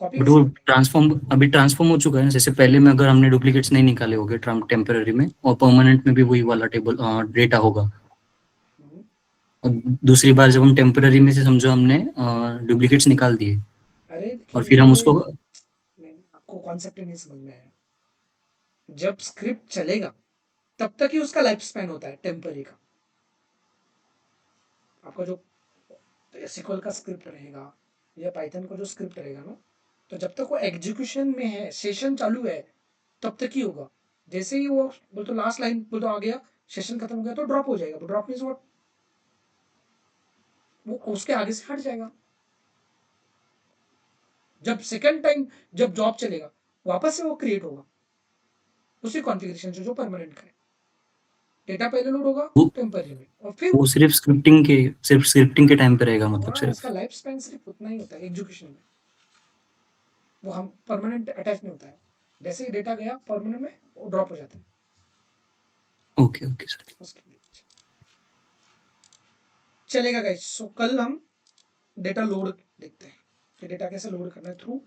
कॉपी बट वो कैसे? अभी ट्रांसफॉर्म हो चुका है ना, जैसे पहले में अगर हमने डुप्लीकेट्स नहीं निकाले होंगे टेम्पररी में, और परमानेंट में भी वही वाला टेबल डेटा होगा, और दूसरी बार जब हम टेम्पररी में से समझो हमने डुप्लीकेट्स निकाल दिए अरे और फिर हम उसको, आपको कॉन्सेप्ट नहीं समझ में आया। जब स्क्रिप्ट चलेगा तब तक ही उसका लाइफ स्पैन होता है टेम्पररी का। आपका जो SQL का स्क्रिप्ट रहेगा या पाइथन का जो स्क्रिप्ट रहेगा ना, तो जब तक वो एग्जीक्यूशन में है, सेशन चालू है, तब तक ही होगा। जैसे ही वो बोल तो लास्ट लाइन बोल तो आ गया, सेशन खत्म हो गया तो ड्रॉप हो जाएगा। ड्रॉप मीन्स व्हाट, वो उसके आगे से हट जाएगा। जब सेकंड टाइम जब जॉब चलेगा वापस से वो क्रिएट होगा उसी कॉन्फ़िगरेशन से जो परमानेंट का है। डेटा पहले लोड होगा टेम्पररी में, और फिर वो सिर्फ स्क्रिप्टिंग के टाइम पे रहेगा, मतलब हाँ, सिर्फ। इसका लाइफ स्पैन सिर्फ उतना ही होता है एग्जीक्यूशन में, वो हम परमानेंट अटैच नहीं होता है। जैसे ही डेटा गया परमानेंट में वो ड्रॉप हो जाता है। Okay okay sir. उसके लिए चलेगा गाइस। सो कल हम डेटा लोड देखते हैं कि डेटा कैसे लोड करना है थ्रू